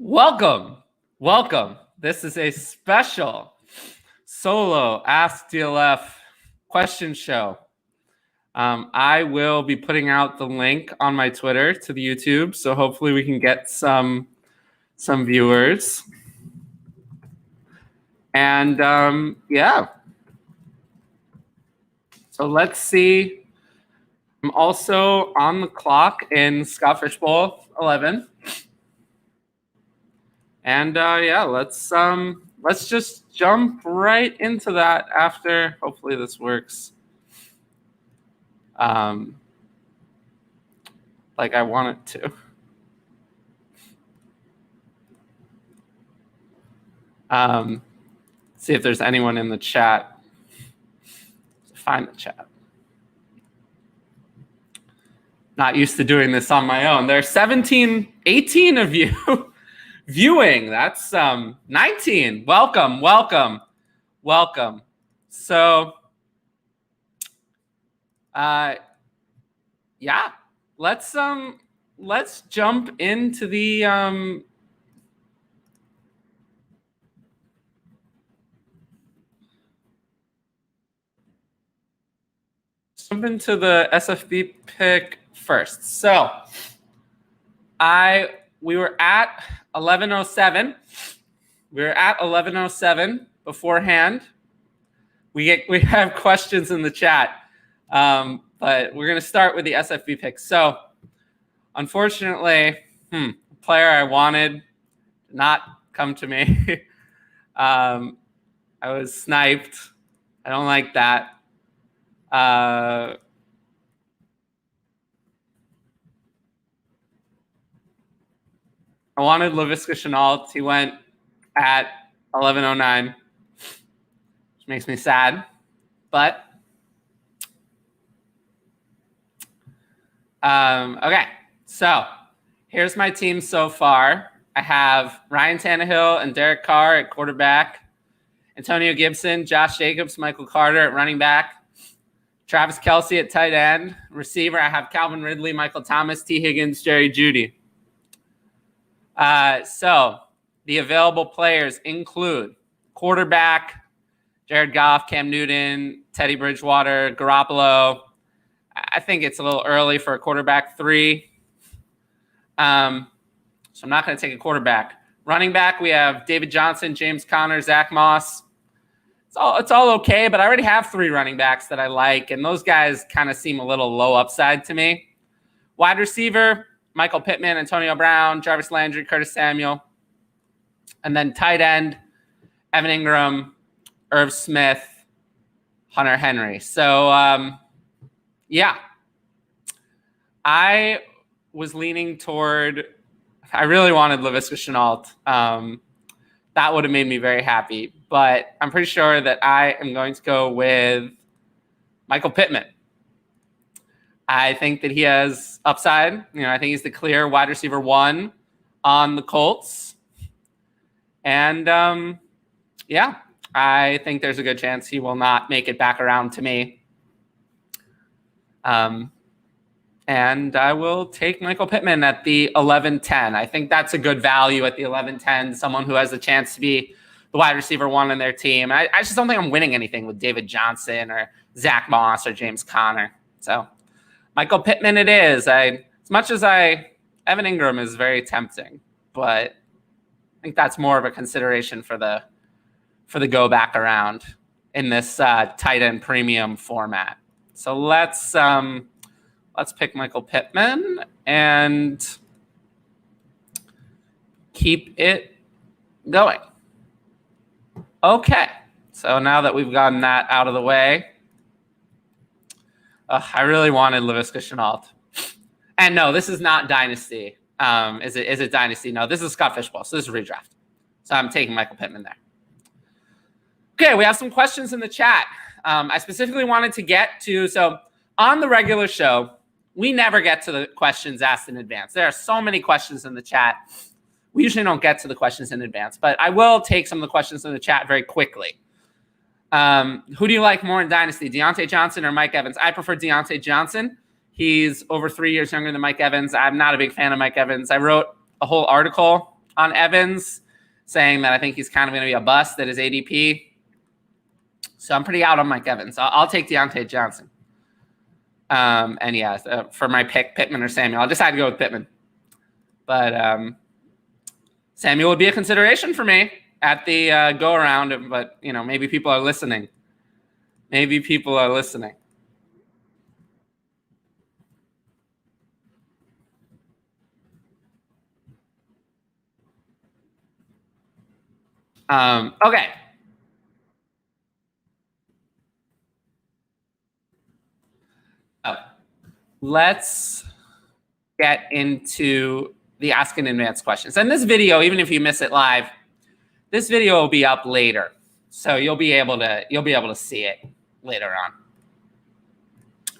Welcome. Welcome. This is a special solo Ask DLF question show. I will be putting out the link on my Twitter to the YouTube, so hopefully we can get some viewers. And yeah. So let's see. I'm also on the clock in Scott Fishbowl 11. And yeah, let's just jump right into that after. Hopefully this works. Like I want it to. See if there's anyone in the chat. Find the chat. Not used to doing this on my own. There are 18 of you viewing. That's 19. Welcome. So yeah, let's jump into the SFB pick first. So we were at 11:07. We were at 11:07 beforehand. We have questions in the chat, but we're gonna start with the SFB pick. So unfortunately, the player I wanted did not come to me. I was sniped. I don't like that. I wanted Laviska Shenault. He went at 11:09, which makes me sad. But okay, so here's my team so far. I have Ryan Tannehill and Derek Carr at quarterback, Antonio Gibson, Josh Jacobs, Michael Carter at running back, Travis Kelce at tight end. Receiver, I have Calvin Ridley, Michael Thomas, T. Higgins, Jerry Jeudy. So the available players include quarterback, Jared Goff, Cam Newton, Teddy Bridgewater, Garoppolo. I think it's a little early for a quarterback 3. So I'm not going to take a quarterback. Running back, we have David Johnson, James Conner, Zach Moss. It's all okay, but I already have 3 running backs that I like, and those guys kind of seem a little low upside to me. Wide receiver, Michael Pittman, Antonio Brown, Jarvis Landry, Curtis Samuel. And then tight end, Evan Ingram, Irv Smith, Hunter Henry. So, yeah. I was leaning toward – I really wanted Laviska Shenault. That would have made me very happy. But I'm pretty sure that I am going to go with Michael Pittman. I think that he has upside. I think he's the clear wide receiver 1 on the Colts. And, yeah, I think there's a good chance he will not make it back around to me. And I will take Michael Pittman at the 11:10. I think that's a good value at the 11:10, someone who has a chance to be the wide receiver 1 in their team. I just don't think I'm winning anything with David Johnson or Zach Moss or James Conner. So Michael Pittman it is. Evan Ingram is very tempting, but I think that's more of a consideration for the go back around in this tight end premium format. So let's pick Michael Pittman and keep it going. Okay, so now that we've gotten that out of the way, I really wanted Laviska Shenault. And no, this is not Dynasty. Is it Dynasty? No, this is Scott Fishbowl, so this is redraft. So I'm taking Michael Pittman there. Okay, we have some questions in the chat. I specifically wanted to get to, so on the regular show, we never get to the questions asked in advance. There are so many questions in the chat. We usually don't get to the questions in advance, but I will take some of the questions in the chat very quickly. Who do you like more in Dynasty, Deontay Johnson or Mike Evans? I prefer Deontay Johnson. He's over 3 years younger than Mike Evans. I'm not a big fan of Mike Evans. I wrote a whole article on Evans, saying that I think he's kind of going to be a bust at his ADP. So I'm pretty out on Mike Evans. I'll take Deontay Johnson. And yeah, for my pick, Pittman or Samuel. I'll decide to go with Pittman. But Samuel would be a consideration for me at the go-around. But, you know, maybe people are listening. Maybe people are listening. Okay. Let's get into the Ask in Advance questions. And this video, even if you miss it live, this video will be up later. So you'll be able to see it later on.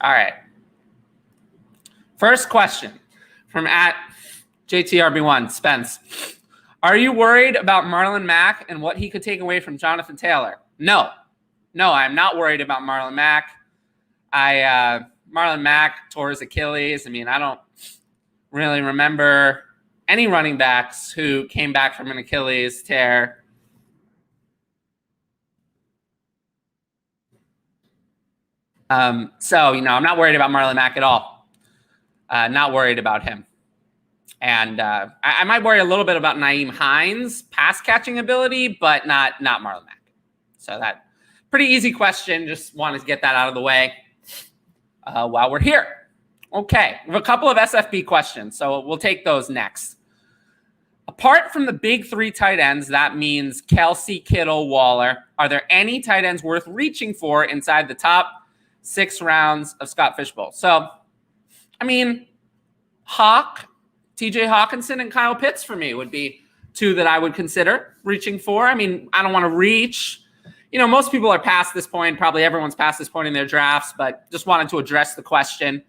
All right. First question from @JTRB1, Spence. Are you worried about Marlon Mack and what he could take away from Jonathan Taylor? No, I'm not worried about Marlon Mack. Marlon Mack tore his Achilles. I mean, I don't really remember any running backs who came back from an Achilles tear. So, you know, I'm not worried about Marlon Mack at all. Not worried about him. And I might worry a little bit about Nyheim Hines' pass catching ability, but not Marlon Mack. So that pretty easy question. Just wanted to get that out of the way while we're here. Okay, we have a couple of SFB questions, so we'll take those next. Apart from the big three tight ends, that means Kelsey, Kittle, Waller, are there any tight ends worth reaching for inside the top 6 rounds of Scott Fishbowl? So, I mean, TJ Hawkinson and Kyle Pitts for me would be 2 that I would consider reaching for. I mean, I don't want to reach. You know, most people are past this point. Probably everyone's past this point in their drafts, but just wanted to address the question.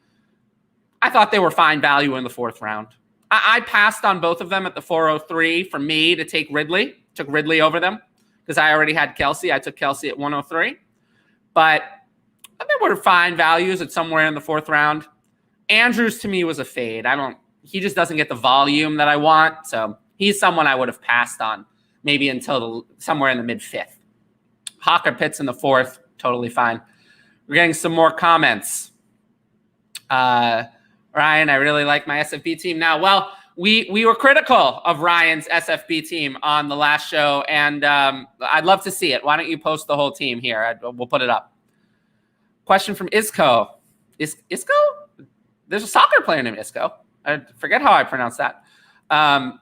I thought they were fine value in the 4th round. I passed on both of them at the 403 for me to take Ridley. Took Ridley over them because I already had Kelsey. I took Kelsey at 103. But they were fine values at somewhere in the 4th round. Andrews to me was a fade. He just doesn't get the volume that I want. So he's someone I would have passed on maybe until somewhere in the mid-5th. Hawk or Pitts in the 4th, totally fine. We're getting some more comments. Ryan, I really like my SFB team now. Well, we were critical of Ryan's SFB team on the last show, and I'd love to see it. Why don't you post the whole team here? We'll put it up. Question from Isco. Isco? There's a soccer player named Isco. I forget how I pronounce that. How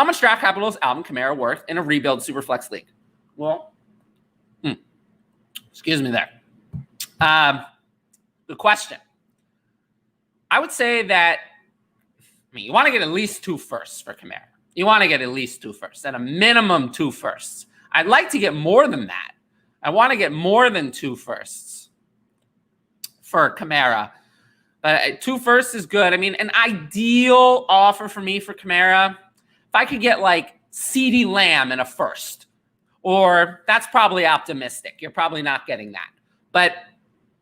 much draft capital is Alvin Kamara worth in a rebuild Superflex league? Well, excuse me there. The question. I would say that, you want to get at least 2 firsts for Kamara. You want to get at least 2 firsts, at a minimum 2 firsts. I'd like to get more than that. I want to get more than 2 firsts for Kamara. But 2 firsts is good. I mean, an ideal offer for me for Kamara, if I could get like CeeDee Lamb in a first, or that's probably optimistic. You're probably not getting that. But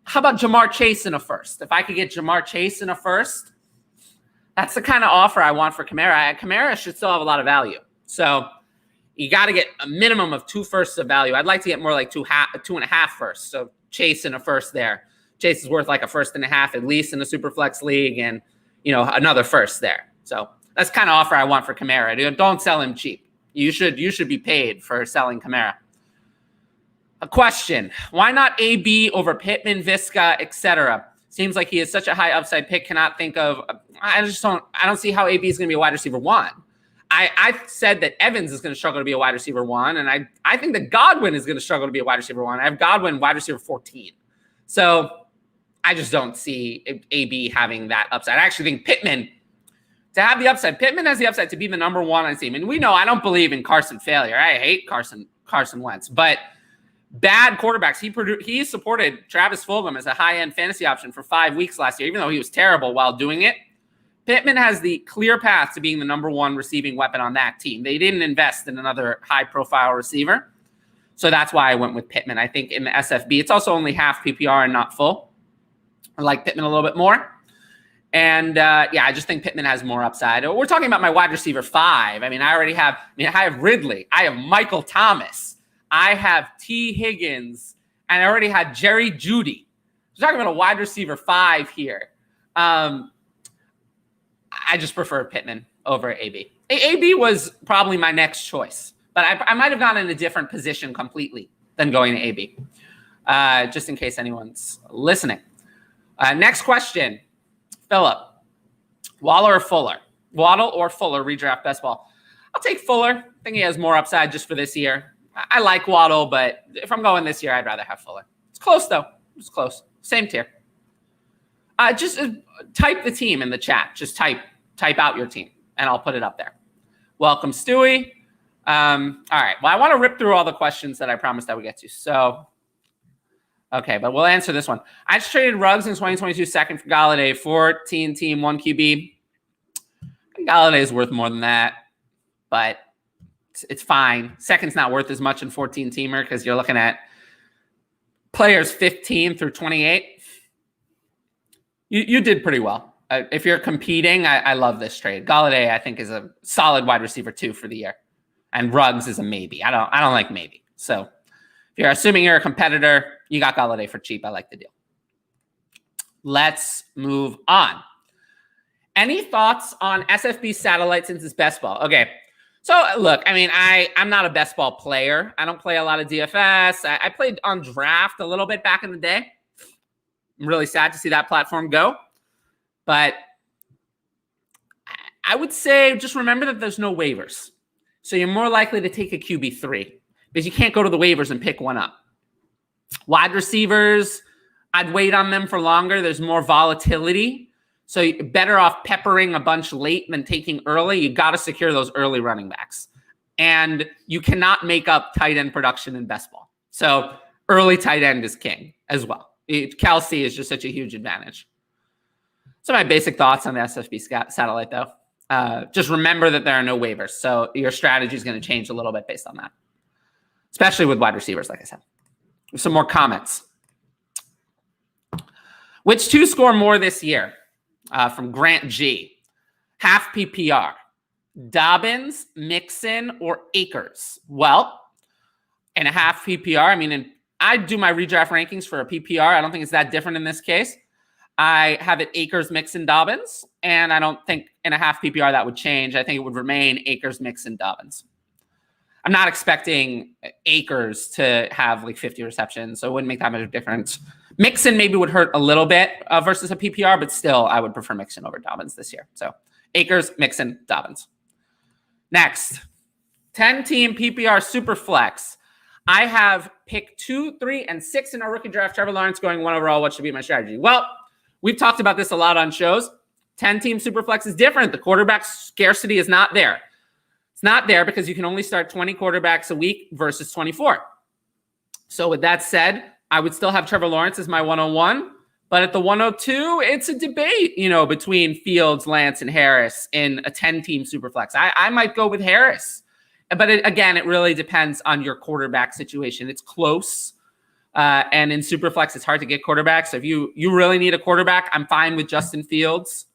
how about Jamar Chase in a first? If I could get Jamar Chase in a first, that's the kind of offer I want for Kamara. Kamara should still have a lot of value. So you got to get a minimum of 2 firsts of value. I'd like to get more like 2.5 firsts. So Chase in a first there. Chase is worth like a 1.5 at least in the Superflex league, and you know, another first there. So that's the kind of offer I want for Kamara. Don't sell him cheap. You should be paid for selling Kamara. A question: why not AB over Pittman, Visca, etc.? Seems like he is such a high upside pick. Cannot think of. I don't see how AB is going to be a wide receiver 1. I said that Evans is going to struggle to be a wide receiver 1, and I think that Godwin is going to struggle to be a wide receiver 1. I have Godwin wide receiver 14. So I just don't see AB having that upside. I actually think Pittman, to have the upside, Pittman has the upside to be the number 1 on his team. And we know I don't believe in Carson failure. I hate Carson Wentz. But bad quarterbacks, he supported Travis Fulgham as a high-end fantasy option for 5 weeks last year, even though he was terrible while doing it. Pittman has the clear path to being the number 1 receiving weapon on that team. They didn't invest in another high-profile receiver. So that's why I went with Pittman. I think in the SFB, it's also only half PPR and not full. I like Pittman a little bit more. And yeah, I just think Pittman has more upside. We're talking about my wide receiver 5. I mean, I have Ridley. I have Michael Thomas. I have T. Higgins. And I already had Jerry Jeudy. We're talking about a wide receiver 5 here. I just prefer Pittman over AB. AB was probably my next choice. But I might have gone in a different position completely than going to AB. Just in case anyone's listening. Next question. Philip, Waddle or Fuller? Waddle or Fuller, redraft best ball? I'll take Fuller. I think he has more upside just for this year. I like Waddle, but if I'm going this year, I'd rather have Fuller. It's close, though. It's close. Same tier. Just type the team in the chat. Just type out your team, and I'll put it up there. Welcome, Stewie. All right. Well, I want to rip through all the questions that I promised I would get to. So... okay, but we'll answer this one. I just traded Ruggs in 2022 second for Galladay, 14 team, 1 QB. Galladay is worth more than that, but it's fine. Second's not worth as much in 14 teamer because you're looking at players 15 through 28. You did pretty well. If you're competing, I love this trade. Galladay, I think, is a solid wide receiver 2 for the year, and Ruggs is a maybe. I don't like maybe. So if you're assuming you're a competitor, you got Galladay for cheap. I like the deal. Let's move on. Any thoughts on SFB satellite since it's best ball? Okay. So look, I mean, I'm not a best ball player. I don't play a lot of DFS. I played on draft a little bit back in the day. I'm really sad to see that platform go. But I would say just remember that there's no waivers. So you're more likely to take a QB3 because you can't go to the waivers and pick one up. Wide receivers, I'd wait on them for longer. There's more volatility. So you're better off peppering a bunch late than taking early. You got to secure those early running backs. And you cannot make up tight end production in best ball. So early tight end is king as well. Kelsey is just such a huge advantage. So my basic thoughts on the SFB satellite, though. Just remember that there are no waivers. So your strategy is going to change a little bit based on that, especially with wide receivers, like I said. Some more comments. Which 2 score more this year? From Grant G. Half PPR. Dobbins, Mixon, or Akers? Well, in a half PPR, I mean, I do my redraft rankings for a PPR. I don't think it's that different in this case. I have it Akers, Mixon, Dobbins, and I don't think in a half PPR that would change. I think it would remain Akers, Mixon, Dobbins. I'm not expecting Akers to have like 50 receptions, so it wouldn't make that much of a difference. Mixon maybe would hurt a little bit versus a PPR, but still, I would prefer Mixon over Dobbins this year. So Akers, Mixon, Dobbins. Next, 10-team PPR Superflex. I have pick 2, 3, and 6 in our rookie draft. Trevor Lawrence going 1 overall. What should be my strategy? Well, we've talked about this a lot on shows. 10-team Superflex is different. The quarterback scarcity is not there. It's not there because you can only start 20 quarterbacks a week versus 24. So with that said, I would still have Trevor Lawrence as my 101. But at the 102, it's a debate, between Fields, Lance, and Harris in a 10-team Superflex. I might go with Harris. But again, it really depends on your quarterback situation. It's close. And in Superflex, it's hard to get quarterbacks. So if you really need a quarterback, I'm fine with Justin Fields.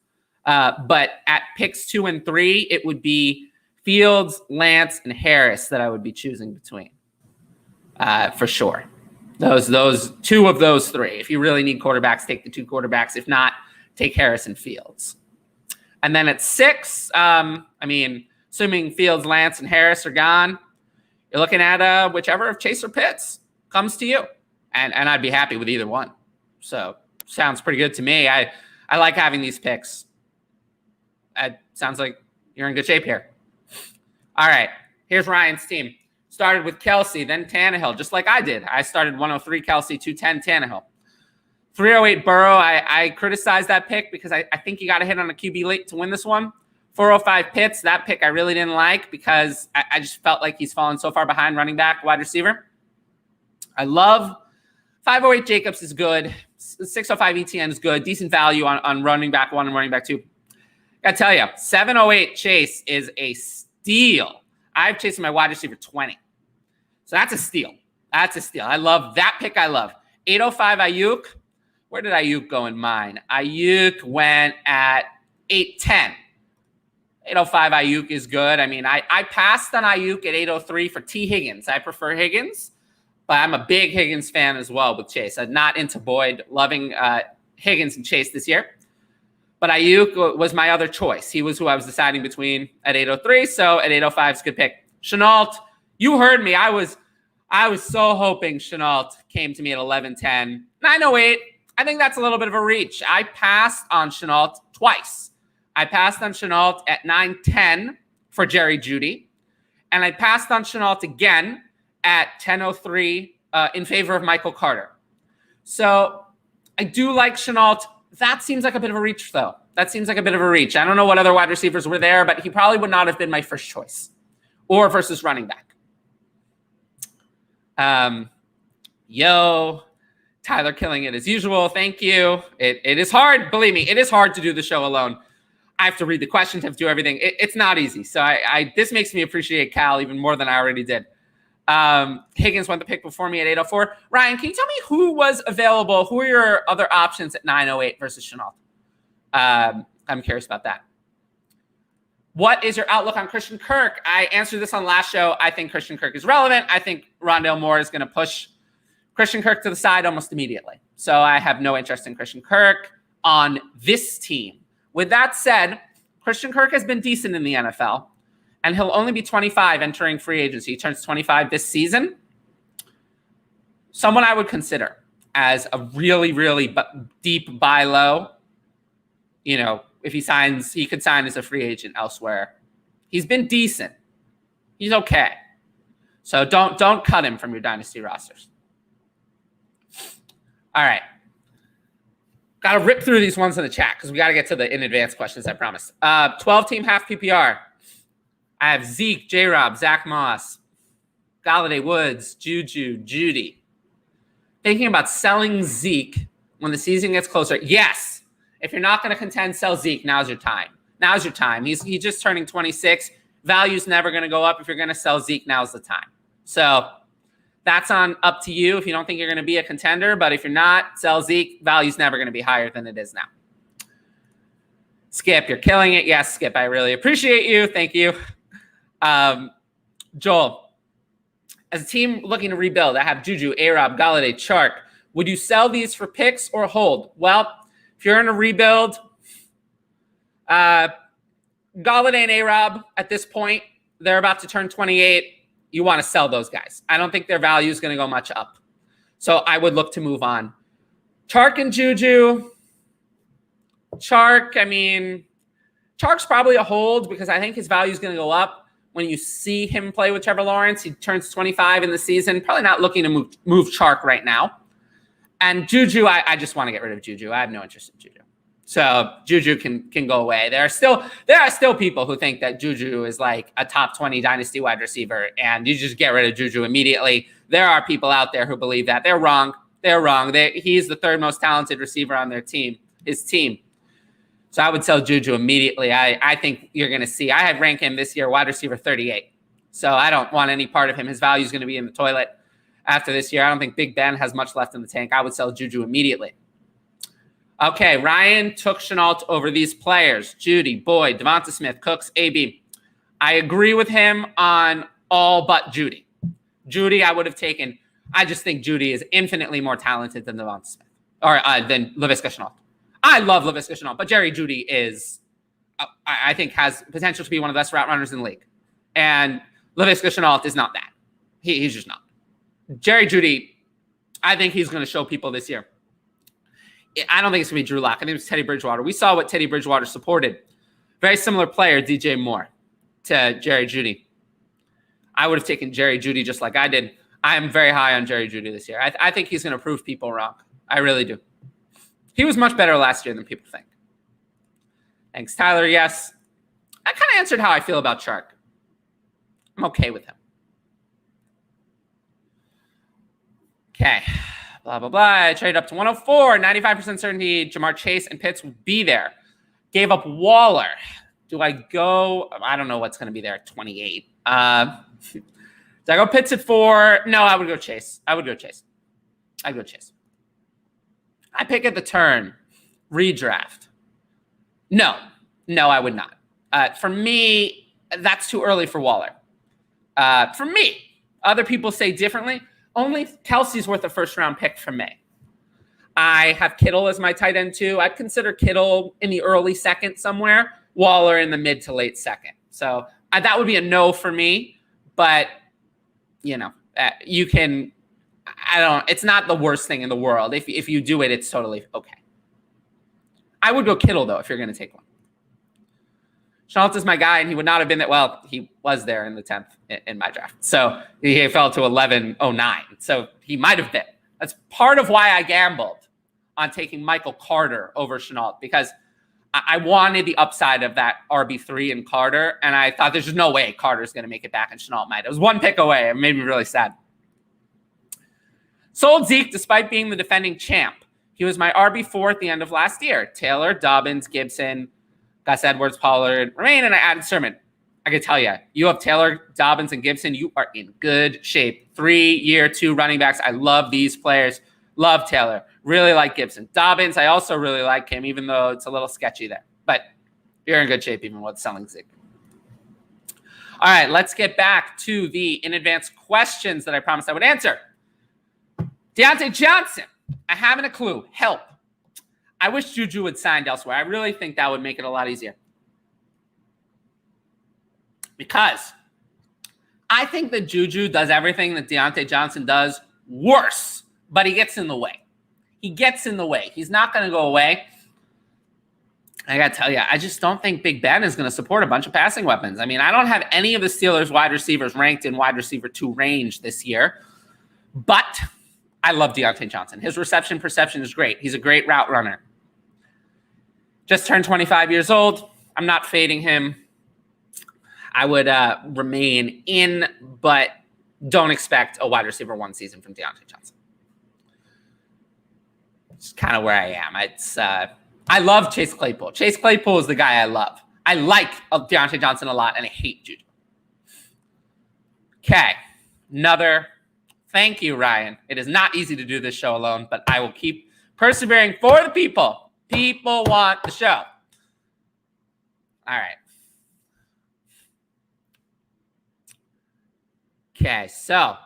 But at picks 2 and 3, it would be Fields, Lance, and Harris that I would be choosing between, for sure. Those 2 of those 3. If you really need quarterbacks, take the 2 quarterbacks. If not, take Harris and Fields. And then at 6, assuming Fields, Lance, and Harris are gone, you're looking at whichever of Chase or Pitts comes to you, and I'd be happy with either one. So sounds pretty good to me. I like having these picks. It sounds like you're in good shape here. All right, here's Ryan's team. Started with Kelsey, then Tannehill, just like I did. I started 103 Kelsey, 210 Tannehill. 308 Burrow, I criticized that pick because I think you got to hit on a QB late to win this one. 405 Pitts, that pick I really didn't like because I just felt like he's fallen so far behind running back, wide receiver. I love 508 Jacobs is good. 605 ETN is good. Decent value on running back 1 and running back 2. I tell you, 708 Chase is a steal. I've chased my wide receiver 20. So that's a steal. That's a steal. I love that pick. I love 805 Ayuk. Where did Ayuk go in mine? Ayuk went at 810. 805 Ayuk is good. I mean, I passed on Ayuk at 803 for T. Higgins. I prefer Higgins, but I'm a big Higgins fan as well with Chase. I'm not into Boyd, loving Higgins and Chase this year. But Ayuk was my other choice. He was who I was deciding between at 803. So at 805 is a good pick. Chenault, you heard me. I was so hoping Chenault came to me at 1110. 908, I think that's a little bit of a reach. I passed on Chenault twice. I passed on Chenault at 910 for Jerry Jeudy. And I passed on Chenault again at 1003 in favor of Michael Carter. So I do like Chenault. That seems like a bit of a reach, though. That seems like a bit of a reach. I don't know what other wide receivers were there, but he probably would not have been my first choice or versus running back. Tyler killing it as usual. Thank you. It is hard. Believe me, it is hard to do the show alone. I have to read the questions, have to do everything. It's not easy. So this makes me appreciate Cal even more than I already did. Higgins went the pick before me at 804. Ryan, can you tell me who was available? Who are your other options at 908 versus Chenault? I'm curious about that. What is your outlook on Christian Kirk? I answered this on last show. I think Christian Kirk is relevant. I think Rondale Moore is going to push Christian Kirk to the side almost immediately. So I have no interest in Christian Kirk on this team. With that said, Christian Kirk has been decent in the NFL, and he'll only be 25 entering free agency. He turns 25 this season. Someone I would consider as a really, really deep buy low. You know, if he signs, he could sign as a free agent elsewhere. He's been decent. He's okay. So don't cut him from your dynasty rosters. All right. Got to rip through these ones in the chat because we got to get to the in advance questions, I promised. 12-team half PPR. I have Zeke, J-Rob, Zach Moss, Galladay, Woods, Juju, Jeudy. Thinking about selling Zeke when the season gets closer. Yes. If you're not going to contend, sell Zeke. Now's your time. Now's your time. He's just turning 26. Value's never going to go up. If you're going to sell Zeke, now's the time. So that's up to you if you don't think you're going to be a contender. But if you're not, sell Zeke. Value's never going to be higher than it is now. Skip, you're killing it. Yes, Skip, I really appreciate you. Thank you. Joel, as a team looking to rebuild, I have Juju, A-Rob, Galladay, Chark. Would you sell these for picks or hold? Well, if you're in a rebuild, Galladay and A-Rob at this point, they're about to turn 28. You want to sell those guys. I don't think their value is going to go much up. So I would look to move on. Chark and Juju. Chark, I mean, Chark's probably a hold because I think his value is going to go up when you see him play with Trevor Lawrence. He turns 25 in the season. Probably not looking to move Chark right now. And Juju, I just want to get rid of Juju. I have no interest in Juju. So Juju can go away. There are still people who think that Juju is like a top 20 dynasty wide receiver, and you just get rid of Juju immediately. There are people out there who believe that. They're wrong. They're wrong. He's the third most talented receiver on their team, his team. So I would sell Juju immediately. I think you're going to see. I have ranked him this year wide receiver 38. So I don't want any part of him. His value is going to be in the toilet after this year. I don't think Big Ben has much left in the tank. I would sell Juju immediately. Okay, Ryan took Chenault over these players. Jeudy, Boyd, Devonta Smith, Cooks, AB. I agree with him on all but Jeudy. Jeudy I would have taken. I just think Jeudy is infinitely more talented than Devonta Smith or than Laviska Shenault. I love Laviska Shenault, but Jerry Jeudy is, I think, has potential to be one of the best route runners in the league. And Laviska Shenault is not that. He's just not. Jerry Jeudy, I think he's going to show people this year. I don't think it's going to be Drew Lock. I think it's Teddy Bridgewater. We saw what Teddy Bridgewater supported. Very similar player, DJ Moore, to Jerry Jeudy. I would have taken Jerry Jeudy just like I did. I am very high on Jerry Jeudy this year. I think he's going to prove people wrong. I really do. He was much better last year than people think. Thanks, Tyler. Yes. I kind of answered how I feel about Chark. I'm okay with him. Okay. Blah, blah, blah. I traded up to 104. 95% certainty Jamar Chase and Pitts will be there. Gave up Waller. Do I go? I don't know what's going to be there at 28. Did I go Pitts at 4? No, I would go Chase. I'd go Chase. I pick at the turn, redraft. No, I would not. For me, that's too early for Waller. For me, other people say differently. Only Kelsey's worth a first-round pick for me. I have Kittle as my tight end too. I'd consider Kittle in the early second somewhere, Waller in the mid to late second. So that would be a no for me. But, you can – it's not the worst thing in the world. If you do it, it's totally okay. I would go Kittle, though, if you're going to take one. Schultz is my guy, and he would not have been that – well, he was there in the 10th in my draft. So he fell to 11.09. So he might have been. That's part of why I gambled on taking Michael Carter over Chenault, because I wanted the upside of that RB3 in Carter, and I thought there's just no way Carter's going to make it back and Chenault might. It was one pick away. It made me really sad. Sold Zeke despite being the defending champ. He was my RB4 at the end of last year. Taylor, Dobbins, Gibson, Gus Edwards, Pollard, remain, and I added Sermon. I can tell you, you have Taylor, Dobbins, and Gibson. You are in good shape. 3-year, 2 running backs. I love these players. Love Taylor. Really like Gibson. Dobbins, I also really like him, even though it's a little sketchy there. But you're in good shape even with selling Zeke. All right, let's get back to the in advance questions that I promised I would answer. Deontay Johnson, I haven't a clue. Help. I wish Juju had signed elsewhere. I really think that would make it a lot easier. Because I think that Juju does everything that Deontay Johnson does worse, but he gets in the way. He gets in the way. He's not going to go away. I got to tell you, I just don't think Big Ben is going to support a bunch of passing weapons. I mean, I don't have any of the Steelers wide receivers ranked in wide receiver 2 range this year, but I love Deontay Johnson. His reception perception is great. He's a great route runner. Just turned 25 years old. I'm not fading him. I would remain in, but don't expect a wide receiver 1 season from Deontay Johnson. It's kind of where I am. I love Chase Claypool. Chase Claypool is the guy I love. I like Deontay Johnson a lot, and I hate Juju. Okay, another thank you, Ryan. It is not easy to do this show alone, but I will keep persevering for the people. People want the show. All right. Okay, so a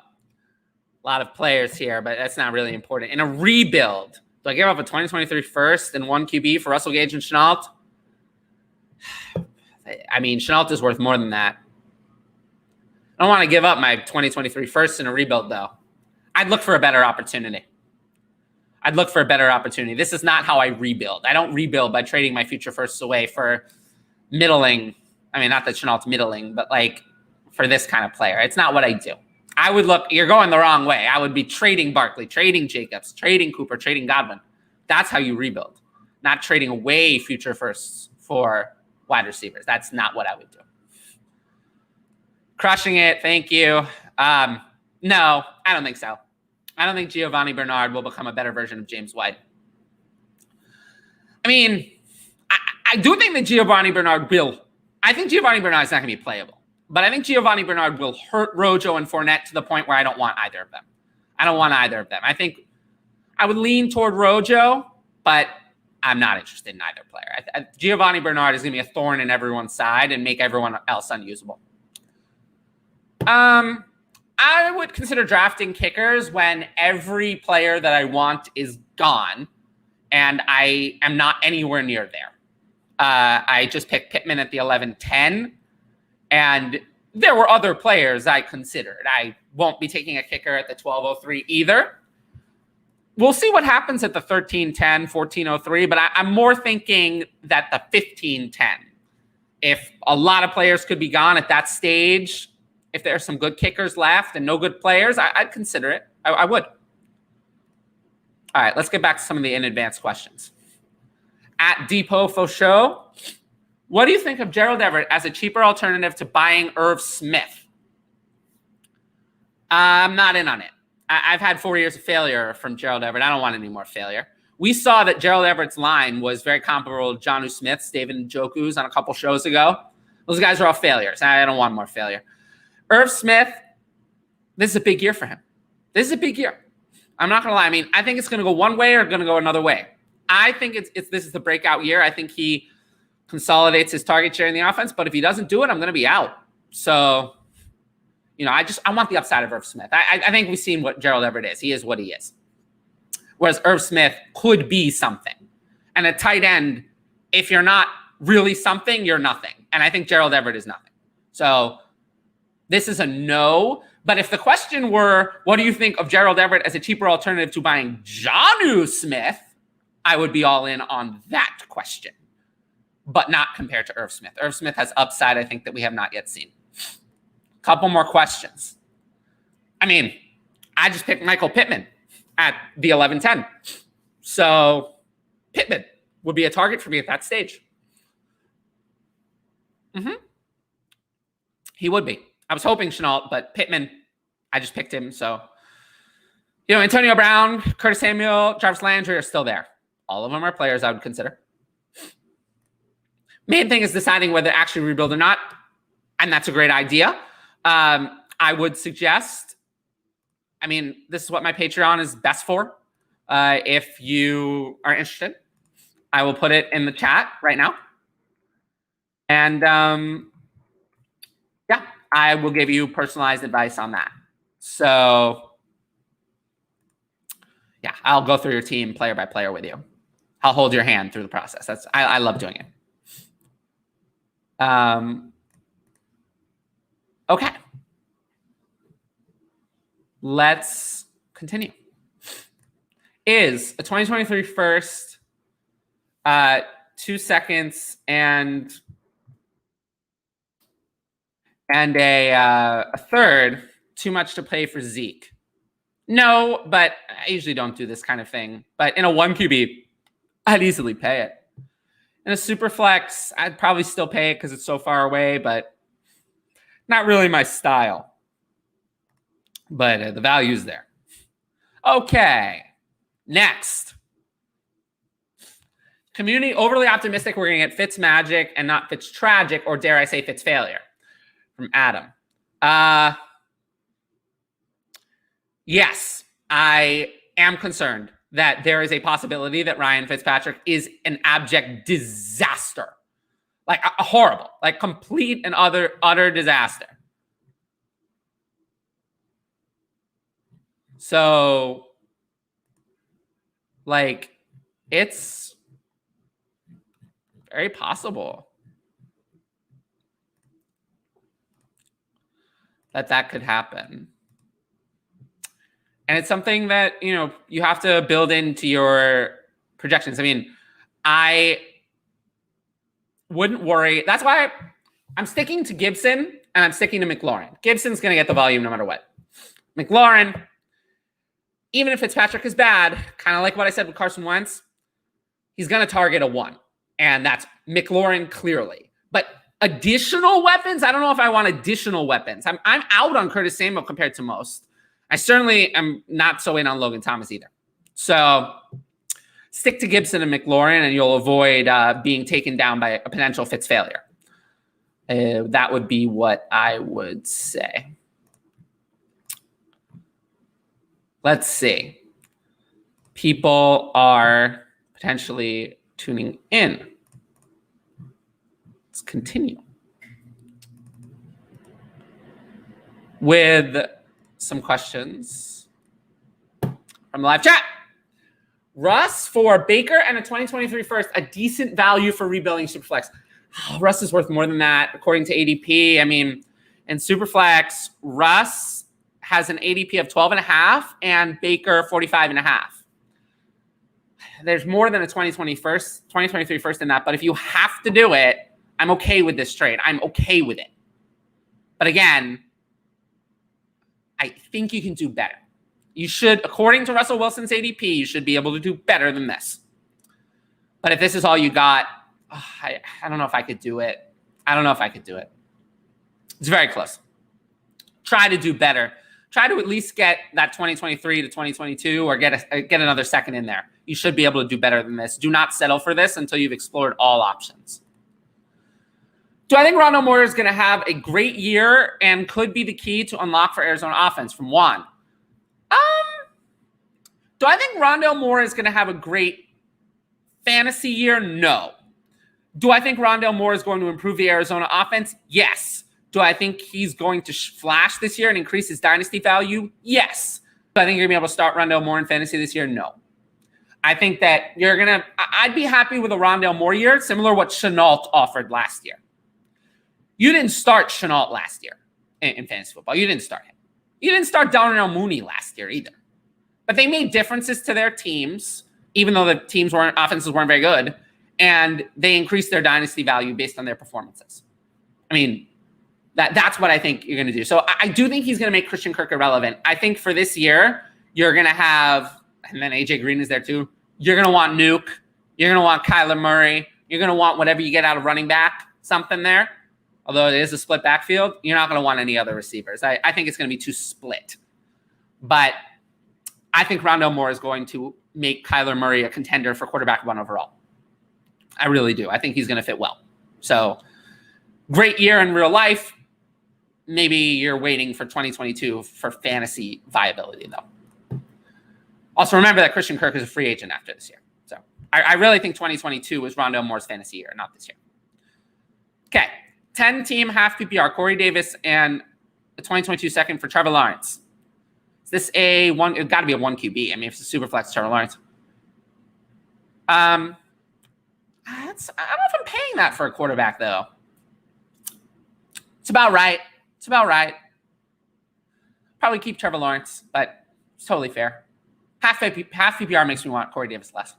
lot of players here, but that's not really important. In a rebuild, do I give up a 2023 first and 1 QB for Russell Gage and Chenault? I mean, Chenault is worth more than that. I don't want to give up my 2023 first in a rebuild, though. I'd look for a better opportunity. This is not how I rebuild. I don't rebuild by trading my future firsts away for middling. I mean, not that Chenault's middling, but like for this kind of player. It's not what I do. I would look, you're going the wrong way. I would be trading Barkley, trading Jacobs, trading Cooper, trading Godwin. That's how you rebuild, not trading away future firsts for wide receivers. That's not what I would do. Crushing it. Thank you. No, I don't think so. I don't think Giovanni Bernard will become a better version of James White. I mean, I do think that Giovanni Bernard will. I think Giovanni Bernard is not going to be playable. But I think Giovanni Bernard will hurt Rojo and Fournette to the point where I don't want either of them. I think I would lean toward Rojo, but I'm not interested in either player. Giovanni Bernard is going to be a thorn in everyone's side and make everyone else unusable. I would consider drafting kickers when every player that I want is gone and I am not anywhere near there. I just picked Pittman at the 11-10. And there were other players I considered. I won't be taking a kicker at the 12:03 either. We'll see what happens at the 13-10, 14:03, but I'm more thinking that the 15-10. If a lot of players could be gone at that stage, if there are some good kickers left and no good players, I'd consider it. I would. All right, let's get back to some of the in advance questions. At DLF Show, what do you think of Gerald Everett as a cheaper alternative to buying Irv Smith? I'm not in on it. I've had 4 years of failure from Gerald Everett. I don't want any more failure. We saw that Gerald Everett's line was very comparable to Jonnu Smith's, David Njoku's on a couple shows ago. Those guys are all failures. I don't want more failure. Irv Smith, this is a big year for him. This is a big year. I'm not going to lie. I mean, I think it's going to go one way or going to go another way. I think this is the breakout year. I think he consolidates his target share in the offense, but if he doesn't do it, I'm going to be out. So, you know, I want the upside of Irv Smith. I think we've seen what Gerald Everett is. He is what he is. Whereas Irv Smith could be something. And at tight end, if you're not really something, you're nothing. And I think Gerald Everett is nothing. So this is a no. But if the question were, what do you think of Gerald Everett as a cheaper alternative to buying Jonnu Smith, I would be all in on that question. But not compared to Irv Smith. Irv Smith has upside, I think, that we have not yet seen. Couple more questions. I mean, I just picked Michael Pittman at the 11-10. So Pittman would be a target for me at that stage. He would be. I was hoping Chenault, but Pittman, I just picked him. So, you know, Antonio Brown, Curtis Samuel, Jarvis Landry are still there. All of them are players I would consider. Main thing is deciding whether to actually rebuild or not. And that's a great idea. I would suggest, I mean, this is what my Patreon is best for. If you are interested, I will put it in the chat right now. And yeah, I will give you personalized advice on that. So yeah, I'll go through your team player by player with you. I'll hold your hand through the process. I love doing it. Okay. Let's continue. Is a 2023 first, 2 seconds, and a third too much to pay for Zeke? No, but I usually don't do this kind of thing. But in a 1 QB, I'd easily pay it. In a super flex, I'd probably still pay it because it's so far away, but not really my style. But the value's there. Okay, next. Community overly optimistic we're going to get Fitz magic and not Fitz tragic, or dare I say Fitz failure, from Adam. Yes, I am concerned that there is a possibility that Ryan Fitzpatrick is an abject disaster. Like a horrible, like complete and utter disaster. So, like, it's very possible that could happen. And it's something that, you know, you have to build into your projections. I mean, I wouldn't worry. That's why I'm sticking to Gibson and I'm sticking to McLaurin. Gibson's going to get the volume no matter what. McLaurin, even if Fitzpatrick is bad, kind of like what I said with Carson Wentz, he's going to target a 1. And that's McLaurin clearly. But additional weapons, I don't know if I want additional weapons. I'm out on Curtis Samuel compared to most. I certainly am not so in on Logan Thomas either. So stick to Gibson and McLaurin, and you'll avoid being taken down by a potential Fitz failure. That would be what I would say. Let's see. People are potentially tuning in. Let's continue with some questions from the live chat. Russ for Baker and a 2023 first, a decent value for rebuilding Superflex. Oh, Russ is worth more than that, according to ADP. I mean, in Superflex, Russ has an ADP of 12.5 and Baker 45.5. There's more than a 2023 first in that, but if you have to do it, I'm okay with this trade. I'm okay with it. But again, I think you can do better. You should, according to Russell Wilson's ADP, you should be able to do better than this. But if this is all you got, I don't know if I could do it. I don't know if I could do it. It's very close. Try to do better. Try to at least get that 2023 to 2022 or get another second in there. You should be able to do better than this. Do not settle for this until you've explored all options. Do I think Rondale Moore is going to have a great year and could be the key to unlock for Arizona offense? From Juan. Do I think Rondale Moore is going to have a great fantasy year? No. Do I think Rondale Moore is going to improve the Arizona offense? Yes. Do I think he's going to flash this year and increase his dynasty value? Yes. Do I think you're going to be able to start Rondale Moore in fantasy this year? No. I think that I'd be happy with a Rondale Moore year, similar to what Chenault offered last year. You didn't start Chenault last year in fantasy football. You didn't start him. You didn't start Darnell Mooney last year either. But they made differences to their teams, even though the offenses weren't very good, and they increased their dynasty value based on their performances. I mean, that's what I think you're going to do. So I do think he's going to make Christian Kirk irrelevant. I think for this year, you're going to have, and then AJ Green is there too, you're going to want Nuke. You're going to want Kyler Murray. You're going to want whatever you get out of running back, something there. Although it is a split backfield, you're not going to want any other receivers. I think it's going to be too split. But I think Rondale Moore is going to make Kyler Murray a contender for quarterback 1 overall. I really do. I think he's going to fit well. So great year in real life. Maybe you're waiting for 2022 for fantasy viability, though. Also, remember that Christian Kirk is a free agent after this year. So I really think 2022 was Rondale Moore's fantasy year, not this year. Okay. 10-team half PPR, Corey Davis and a 2022 second for Trevor Lawrence. Is this a one? It's got to be a 1 QB. I mean, if it's a super flex, Trevor Lawrence. I don't know if I'm paying that for a quarterback, though. It's about right. Probably keep Trevor Lawrence, but it's totally fair. Half PPR makes me want Corey Davis less.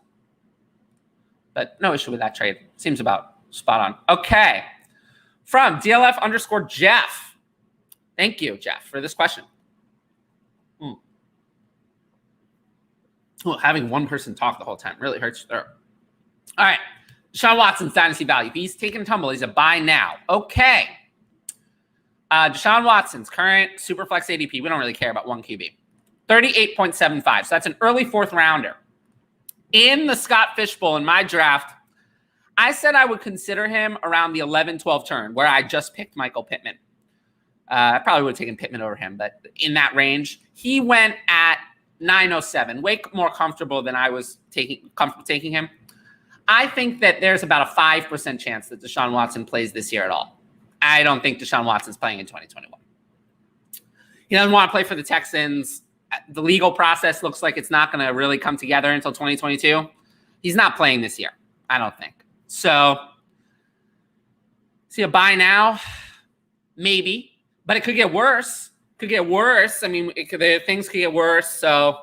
But no issue with that trade. Seems about spot on. Okay. From DLF_Jeff. Thank you, Jeff, for this question. Oh, having one person talk the whole time really hurts your throat. All right. Deshaun Watson's dynasty value. He's taking a tumble. He's a buy now. Okay. Deshaun Watson's current Superflex ADP. We don't really care about 1 QB. 38.75. So that's an early 4th rounder. In the Scott Fishbowl in my draft, I said I would consider him around the 11-12 turn, where I just picked Michael Pittman. I probably would have taken Pittman over him, but in that range, he went at 907, way more comfortable than I was comfortable taking him. I think that there's about a 5% chance that Deshaun Watson plays this year at all. I don't think Deshaun Watson's playing in 2021. He doesn't want to play for the Texans. The legal process looks like it's not going to really come together until 2022. He's not playing this year, I don't think. So, see a buy now? Maybe. But it could get worse. I mean, things could get worse. So,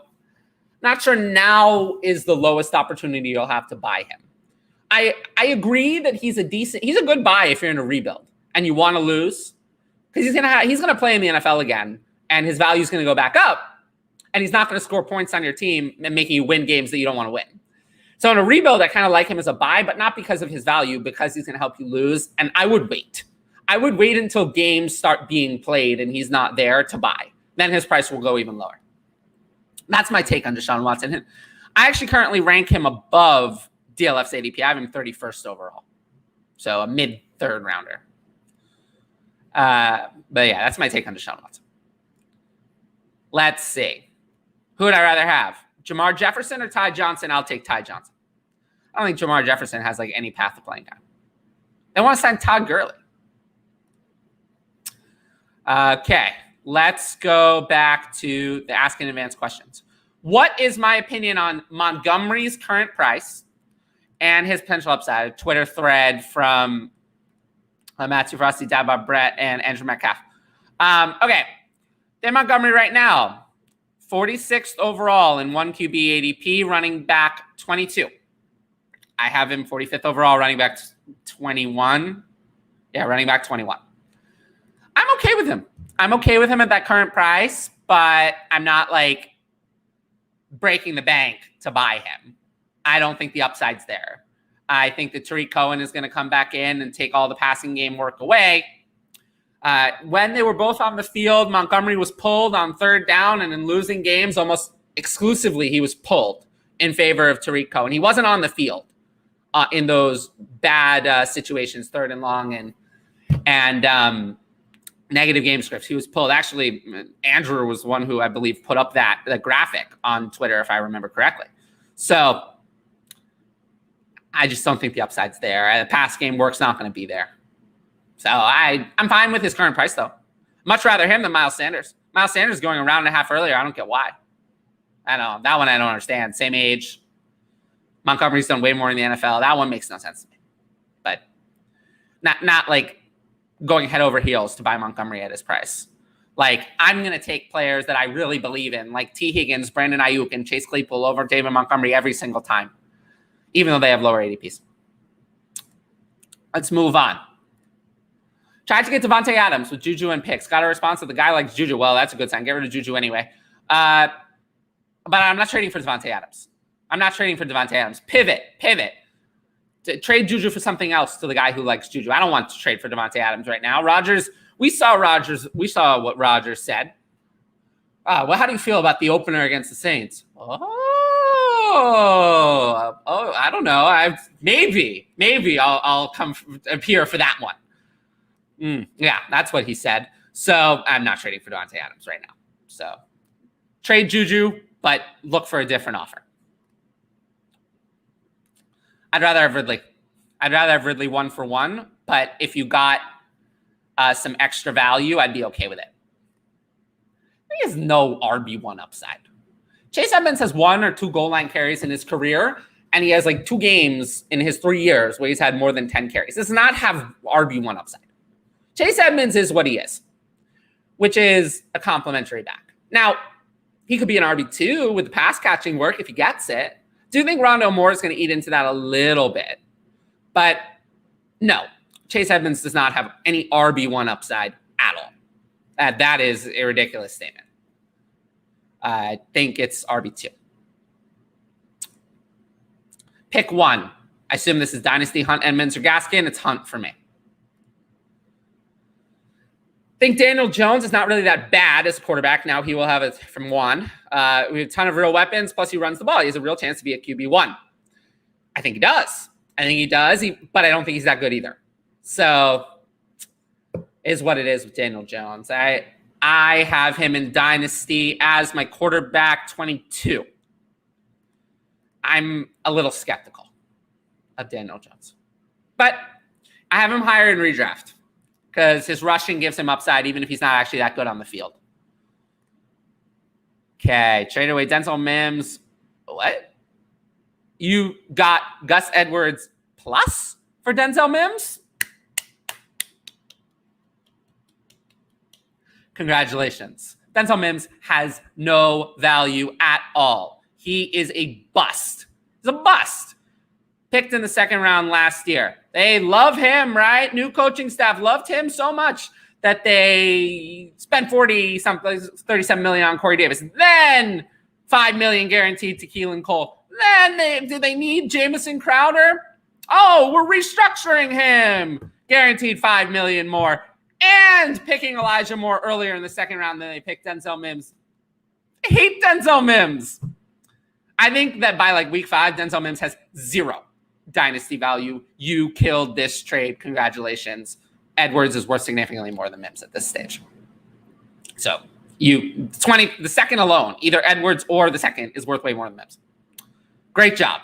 not sure now is the lowest opportunity you'll have to buy him. I agree that he's a good buy if you're in a rebuild and you want to lose, because he's gonna play in the NFL again, and his value is gonna go back up, and he's not gonna score points on your team and making you win games that you don't want to win. So in a rebuild, I kind of like him as a buy, but not because of his value, because he's gonna help you lose. And I would wait. Until games start being played and he's not there to buy. Then his price will go even lower. That's my take on Deshaun Watson. I actually currently rank him above DLF's ADP. I have him 31st overall. So a mid-3rd rounder. But yeah, that's my take on Deshaun Watson. Let's see. Who would I rather have? Jamar Jefferson or Ty Johnson? I'll take Ty Johnson. I don't think Jamar Jefferson has like any path to playing time. They want to sign Todd Gurley. Okay, let's go back to the Ask in Advance questions. What is my opinion on Montgomery's current price and his potential upside? A Twitter thread from Matthew Frosty, Dad Brett, and Andrew Metcalf. Okay, Dan Montgomery right now, 46th overall in 1 QB ADP, running back 22. I have him 45th overall, running back 21. Yeah, running back 21. I'm okay with him. I'm okay with him at that current price, but I'm not like breaking the bank to buy him. I don't think the upside's there. I think that Tariq Cohen is going to come back in and take all the passing game work away. When they were both on the field, Montgomery was pulled on 3rd down, and in losing games, almost exclusively, he was pulled in favor of Tariq Cohen. He wasn't on the field in those bad situations, 3rd and long, and negative game scripts. He was pulled. Actually, Andrew was one who I believe put up that graphic on Twitter, if I remember correctly. So I just don't think the upside's there. The pass game work's not going to be there. So I'm fine with his current price, though. Much rather him than Miles Sanders. Miles Sanders going a round and a half earlier. I don't get why. I don't know. That one I don't understand. Same age. Montgomery's done way more in the NFL. That one makes no sense to me. But not like going head over heels to buy Montgomery at his price. Like, I'm going to take players that I really believe in, like T. Higgins, Brandon Ayuk, and Chase Claypool over David Montgomery every single time, even though they have lower ADPs. Let's move on. Tried to get Devontae Adams with Juju and picks. Got a response that the guy likes Juju. Well, that's a good sign. Get rid of Juju anyway. But I'm not trading for Devontae Adams. Pivot. Trade Juju for something else to the guy who likes Juju. I don't want to trade for Devontae Adams right now. We saw what Rodgers said. Well, how do you feel about the opener against the Saints? I don't know. Maybe I'll appear for that one. Yeah, that's what he said. So I'm not trading for Devontae Adams right now. So trade Juju, but look for a different offer. I'd rather have Ridley 1-for-1, but if you got some extra value, I'd be okay with it. He has no RB1 upside. Chase Edmonds has 1 or 2 goal line carries in his career, and he has like 2 games in his 3 years where he's had more than 10 carries. Does not have RB1 upside. Chase Edmonds is what he is, which is a complimentary back. Now, he could be an RB2 with the pass catching work if he gets it. Do think Rondale Moore is going to eat into that a little bit. But no, Chase Edmonds does not have any RB1 upside at all. That is a ridiculous statement. I think it's RB2. Pick 1. I assume this is Dynasty, Hunt, Edmonds, or Gaskin. It's Hunt for me. I think Daniel Jones is not really that bad as a quarterback. Now he will have it from 1. We have a ton of real weapons, plus he runs the ball. He has a real chance to be a QB1. I think he does. But I don't think he's that good either. So is what it is with Daniel Jones. I have him in Dynasty as my quarterback 22. I'm a little skeptical of Daniel Jones. But I have him higher in redraft, because his rushing gives him upside even if he's not actually that good on the field. Okay, trade away Denzel Mims. What? You got Gus Edwards plus for Denzel Mims? Congratulations. Denzel Mims has no value at all. He is a bust. He's a bust. Picked in the 2nd round last year. They love him, right? New coaching staff loved him so much that they spent 37 million on Corey Davis. Then $5 million guaranteed to Keelan Cole. Then do they need Jamison Crowder? Oh, we're restructuring him. Guaranteed $5 million more. And picking Elijah Moore earlier in the 2nd round than they picked Denzel Mims. I hate Denzel Mims. I think that by like week 5, Denzel Mims has 0 dynasty value. You killed this trade. Congratulations. Edwards is worth significantly more than Mims at this stage. So the 2nd alone, either Edwards or the 2nd is worth way more than Mims. Great job.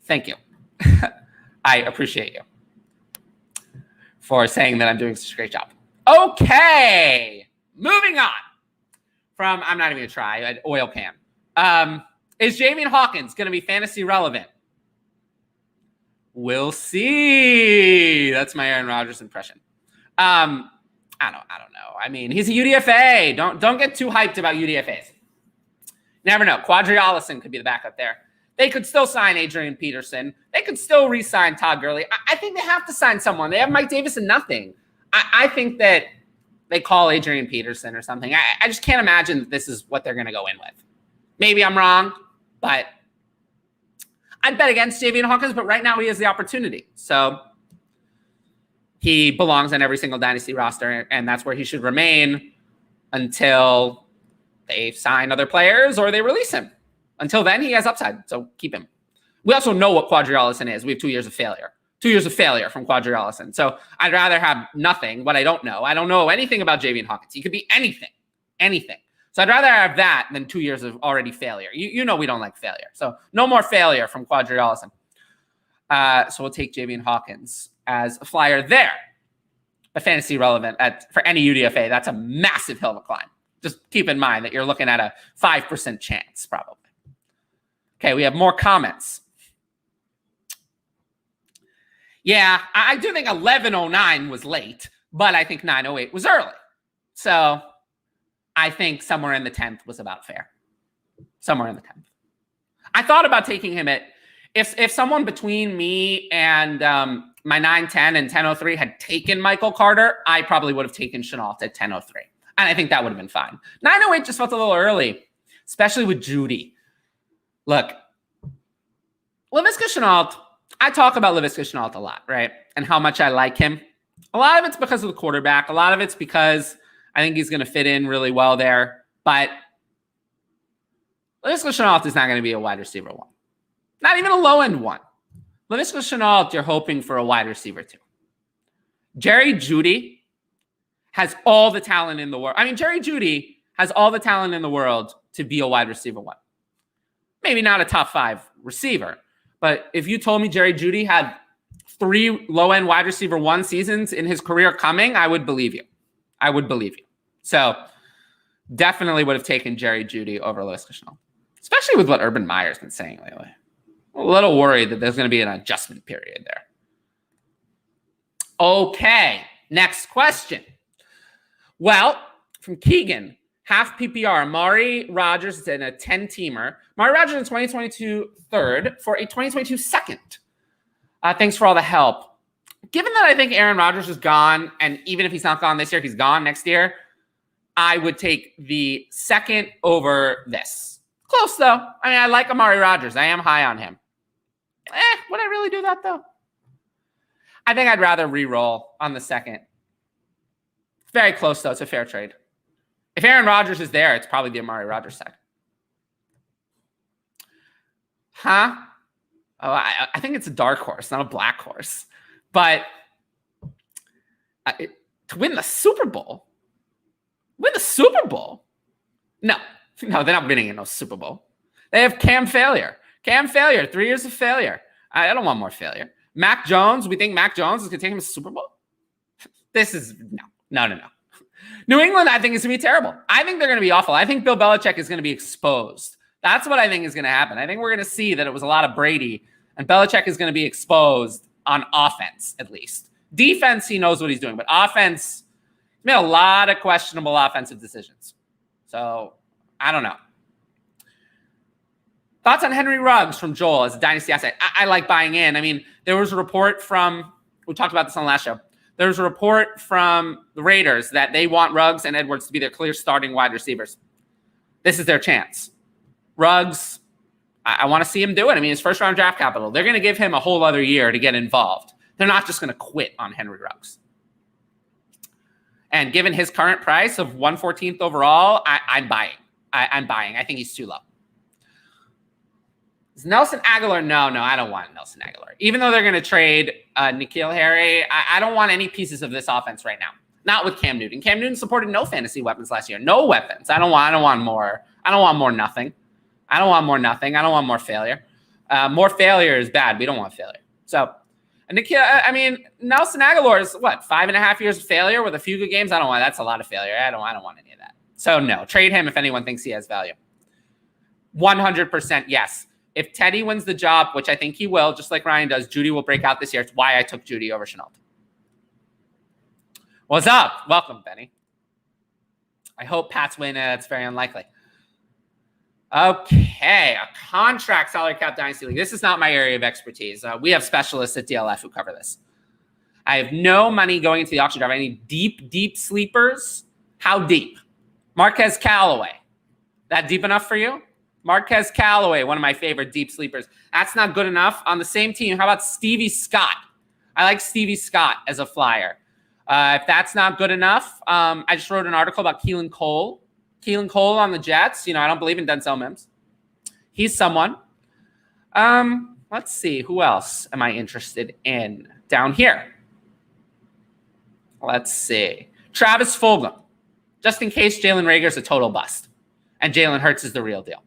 Thank you. I appreciate you for saying that I'm doing such a great job. Okay. Moving on from, I'm not even going to try, an oil can. Is Javian Hawkins going to be fantasy relevant? We'll see. That's my Aaron Rodgers impression. I don't know. I mean, he's a UDFA. Don't get too hyped about UDFAs. Never know. Quadri Allison could be the backup there. They could still sign Adrian Peterson. They could still re-sign Todd Gurley. I think they have to sign someone. They have Mike Davis and nothing. I think that they call Adrian Peterson or something. I just can't imagine that this is what they're going to go in with. Maybe I'm wrong, but I'd bet against Javian Hawkins, but right now he has the opportunity. So he belongs on every single dynasty roster, and that's where he should remain until they sign other players or they release him. Until then, he has upside, so keep him. We also know what Quadri Allison is. We have 2 years of failure. 2 years of failure from Quadri Allison. So I'd rather have nothing, what I don't know. I don't know anything about Javian Hawkins. He could be anything. So I'd rather have that than 2 years of already failure. You know we don't like failure. So no more failure from Quadri Allison. So we'll take Javian Hawkins as a flyer there. But fantasy relevant for any UDFA, that's a massive hill to climb. Just keep in mind that you're looking at a 5% chance probably. Okay, we have more comments. Yeah, I do think 11:09 was late, but I think 9:08 was early. So I think somewhere in the 10th was about fair. Somewhere in the 10th. I thought about taking him at, if someone between me and my 9:10 and 10:03 had taken Michael Carter, I probably would have taken Chenault at 10:03. And I think that would have been fine. 9:08 just felt a little early, especially with Judy. Look, Laviska Shenault, I talk about Laviska Shenault a lot, right? And how much I like him. A lot of it's because of the quarterback. A lot of it's because I think he's going to fit in really well there. But Laviska Shenault is not going to be a wide receiver one. Not even a low-end one. Laviska Shenault, you're hoping for a wide receiver two. Jerry Jeudy has all the talent in the world. I mean, Jerry Jeudy has all the talent in the world to be a wide receiver one. Maybe not a top 5 receiver. But if you told me Jerry Jeudy had 3 low-end wide receiver 1 seasons in his career coming, I would believe you. I would believe you. So definitely would have taken Jerry Jeudy over Laviska Shenault, especially with what Urban Meyer's been saying lately. I'm a little worried that there's going to be an adjustment period there. Okay, next question. Well, from Keegan, half PPR, Amari Rodgers is in a 10-teamer. Amari Rodgers in 2022 third for a 2022 second. Thanks for all the help. Given that I think Aaron Rodgers is gone, and even if he's not gone this year, he's gone next year, I would take the second over this. Close, though. I mean, I like Amari Rodgers. I am high on him. Would I really do that, though? I think I'd rather re-roll on the second. Very close, though. It's a fair trade. If Aaron Rodgers is there, it's probably the Amari Rodgers side. Huh? Oh, I think it's a dark horse, not a black horse. But to win the Super Bowl? No, they're not winning in no Super Bowl. They have Cam failure. 3 years of failure. I don't want more failure. Mac Jones, we think Mac Jones is going to take him to the Super Bowl? This is, no. New England, I think, is going to be terrible. I think they're going to be awful. I think Bill Belichick is going to be exposed. That's what I think is going to happen. I think we're going to see that it was a lot of Brady, and Belichick is going to be exposed on offense, at least. Defense, he knows what he's doing, but offense, he made a lot of questionable offensive decisions. So, I don't know. Thoughts on Henry Ruggs from Joel as a dynasty asset? I like buying in. I mean, there was a report from, we talked about this on the last show. There was a report from the Raiders that they want Ruggs and Edwards to be their clear starting wide receivers. This is their chance. Ruggs, I want to see him do it. I mean, his first round draft capital. They're going to give him a whole other year to get involved. They're not just going to quit on Henry Ruggs. And given his current price of 114th overall, I'm buying. I'm buying. I think he's too low. Is Nelson Aguilar? No, I don't want Nelson Aguilar. Even though they're going to trade N'Keal Harry, I don't want any pieces of this offense right now. Not with Cam Newton. Cam Newton supported no fantasy weapons last year. No weapons. I don't want more. I don't want more nothing. I don't want more nothing. I don't want more failure. More failure is bad. We don't want failure. So, Nelson Aguilar is what, 5.5 years of failure with a few good games? I don't want. That's a lot of failure. I don't want any of that. So no, trade him if anyone thinks he has value. 100% yes. If Teddy wins the job, which I think he will, just like Ryan does, Jeudy will break out this year. It's why I took Jeudy over Shenault. What's up? Welcome, Benny. I hope Pats win. It's very unlikely. Okay, a contract salary cap dynasty league. This is not my area of expertise. We have specialists at DLF who cover this. I have no money going into the auction draft. I need deep sleepers. How deep? Marquez Callaway. That deep enough for you? Marquez Callaway, one of my favorite deep sleepers. That's not good enough. On the same team, how about Stevie Scott? I like Stevie Scott as a flyer. If that's not good enough, I just wrote an article about Keelan Cole. Keelan Cole on the Jets. I don't believe in Denzel Mims. He's someone. What let's see. Who else am I interested in down here? Let's see. Travis Fulgham. Just in case Jalen Reagor's a total bust and Jalen Hurts is the real deal.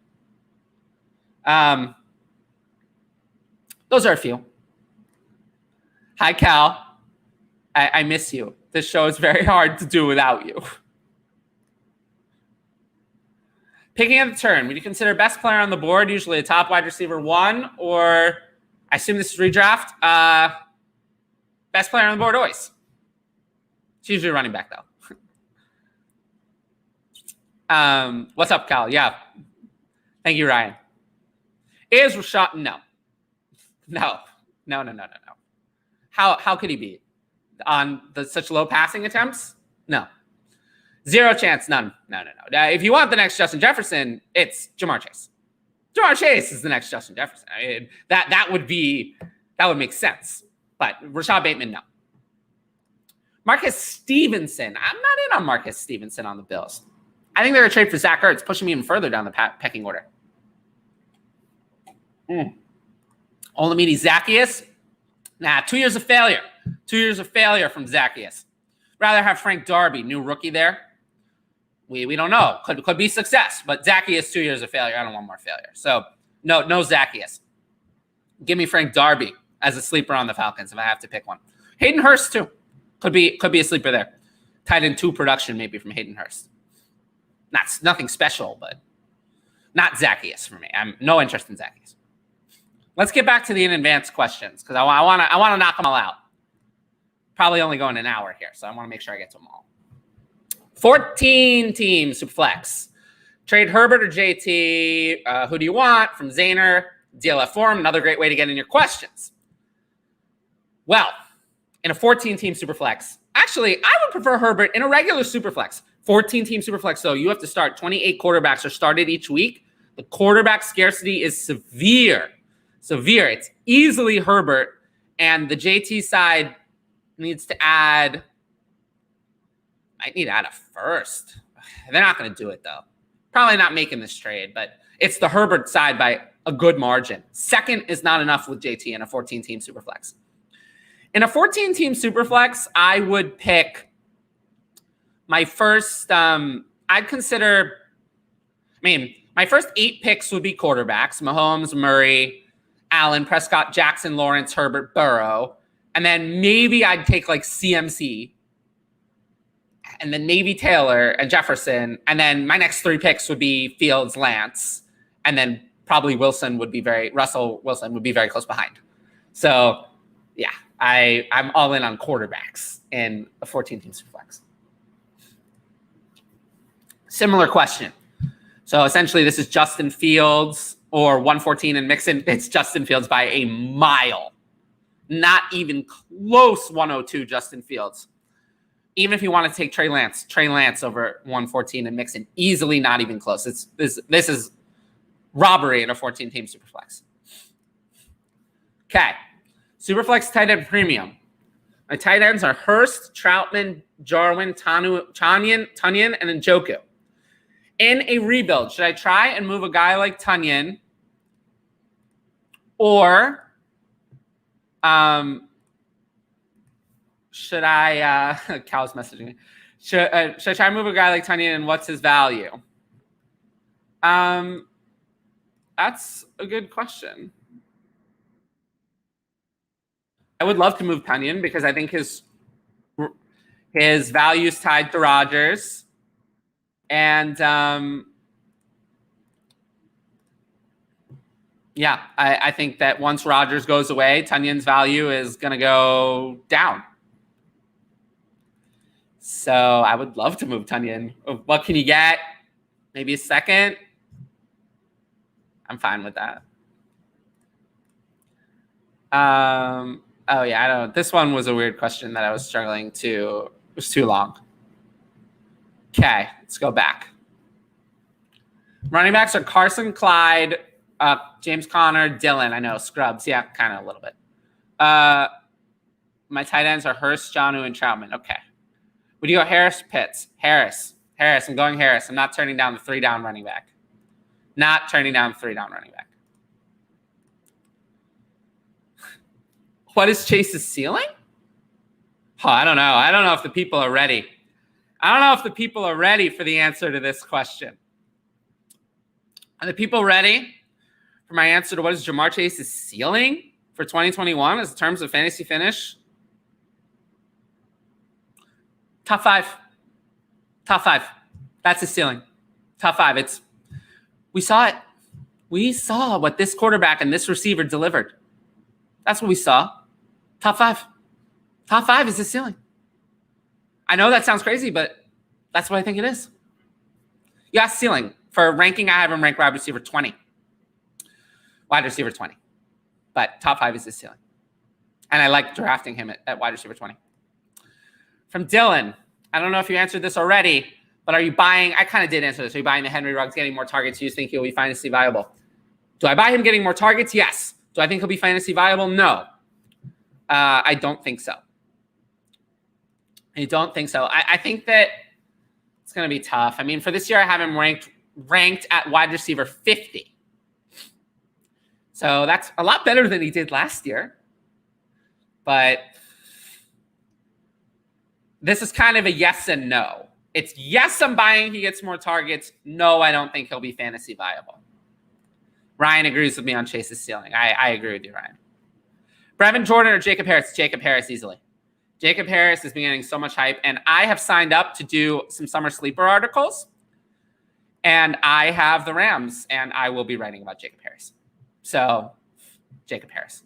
Those are a few. Hi, Cal. I miss you. This show is very hard to do without you. Picking at the turn, would you consider best player on the board, usually a top wide receiver 1, or I assume this is redraft, best player on the board always. It's usually a running back, though. What's up, Cal? Yeah. Thank you, Ryan. Is Rashad? No. How could he be? On such low passing attempts? No. Zero chance, none. No. If you want the next Justin Jefferson, it's Jamar Chase. Jamar Chase is the next Justin Jefferson. I mean, that would make sense. But Rashad Bateman, no. Marcus Stevenson. I'm not in on Marcus Stevenson on the Bills. I think they're going to trade for Zach Ertz, pushing me even further down the pecking order. Olamide Zacchaeus. Nah, 2 years of failure. 2 years of failure from Zacchaeus. Rather have Frank Darby, new rookie there. We don't know. Could be success, but Zacchaeus, 2 years of failure. I don't want more failure. So no Zacchaeus. Give me Frank Darby as a sleeper on the Falcons if I have to pick one. Hayden Hurst too. Could be a sleeper there. Tied in 2 production maybe from Hayden Hurst. Nothing special, but not Zacchaeus for me. I'm no interest in Zacchaeus. Let's get back to the in advance questions because I want to knock them all out. Probably only going an hour here, so I want to make sure I get to them all. 14 teams Superflex. Trade Herbert or JT. Who do you want? From Zayner. DLF Forum. Another great way to get in your questions. Well, in a 14-team Superflex, actually, I would prefer Herbert in a regular Superflex. 14-team Superflex, though, you have to start. 28 quarterbacks are started each week. The quarterback scarcity is severe. It's easily Herbert, and the JT side needs to add. Might need to add a first. They're not going to do it, though. Probably not making this trade, but it's the Herbert side by a good margin. Second is not enough with JT in a 14-team Superflex. In a 14-team Superflex, I would pick my first. I'd consider. My first 8 picks would be quarterbacks: Mahomes, Murray, Allen, Prescott, Jackson, Lawrence, Herbert, Burrow. And then maybe I'd take like CMC and then maybe Taylor and Jefferson. And then my next 3 picks would be Fields, Lance, and then probably Russell Wilson would be very close behind. So yeah, I'm all in on quarterbacks in a 14-team Superflex. Similar question. So essentially this is Justin Fields or 114 and Mixon. It's Justin Fields by a mile. Not even close 102 Justin Fields. Even if you want to take Trey Lance over 114 and Mixon, easily not even close. This is robbery in a 14-team Superflex. Okay. Superflex tight end premium. My tight ends are Hurst, Troutman, Jarwin, Tunyon, and Njoku. In a rebuild, should I try and move a guy like Tunyon or should I Cal's messaging me. Should I try and move a guy like Tunyon and what's his value? That's a good question. I would love to move Tunyon because I think his value is tied to Rodgers. And yeah, I think that once Rodgers goes away, Tunyon's value is going to go down. So I would love to move Tunyon. What can you get? Maybe a second? I'm fine with that. Oh, yeah, I don't. This one was a weird question that I was struggling to. It was too long. Okay, let's go back. Running backs are Carson, Clyde, James Conner, Dylan. I know, Scrubs. Yeah, kind of a little bit. My tight ends are Hurst, Jonnu, and Troutman. Okay. Would you go Harris, Pitts? Harris. I'm going Harris. I'm not turning down the 3-down running back. Not turning down the 3-down running back. What is Chase's ceiling? Oh, I don't know. I don't know if the people are ready. I don't know if the people are ready for the answer to this question. Are the people ready for my answer to what is Jamar Chase's ceiling for 2021 as in terms of fantasy finish? Top 5. Top 5. That's his ceiling. Top 5. We saw it. We saw what this quarterback and this receiver delivered. That's what we saw. Top 5. Top 5 is his ceiling. I know that sounds crazy, but that's what I think it is. You asked ceiling. For ranking, I have him ranked wide receiver 20. Wide receiver 20. But top 5 is his ceiling. And I like drafting him at wide receiver 20. From Dylan, I don't know if you answered this already, but are you buying? I kind of did answer this. Are you buying the Henry Ruggs getting more targets? Do you think he'll be fantasy viable? Do I buy him getting more targets? Yes. Do I think he'll be fantasy viable? No. I don't think so. I don't think so. I think that it's going to be tough. I mean, for this year, I have him ranked at wide receiver 50. So that's a lot better than he did last year. But this is kind of a yes and no. It's yes, I'm buying he gets more targets. No, I don't think he'll be fantasy viable. Ryan agrees with me on Chase's ceiling. I agree with you, Ryan. Brevin Jordan or Jacob Harris? Jacob Harris easily. Jacob Harris has been getting so much hype, and I have signed up to do some summer sleeper articles, and I have the Rams, and I will be writing about Jacob Harris. So, Jacob Harris.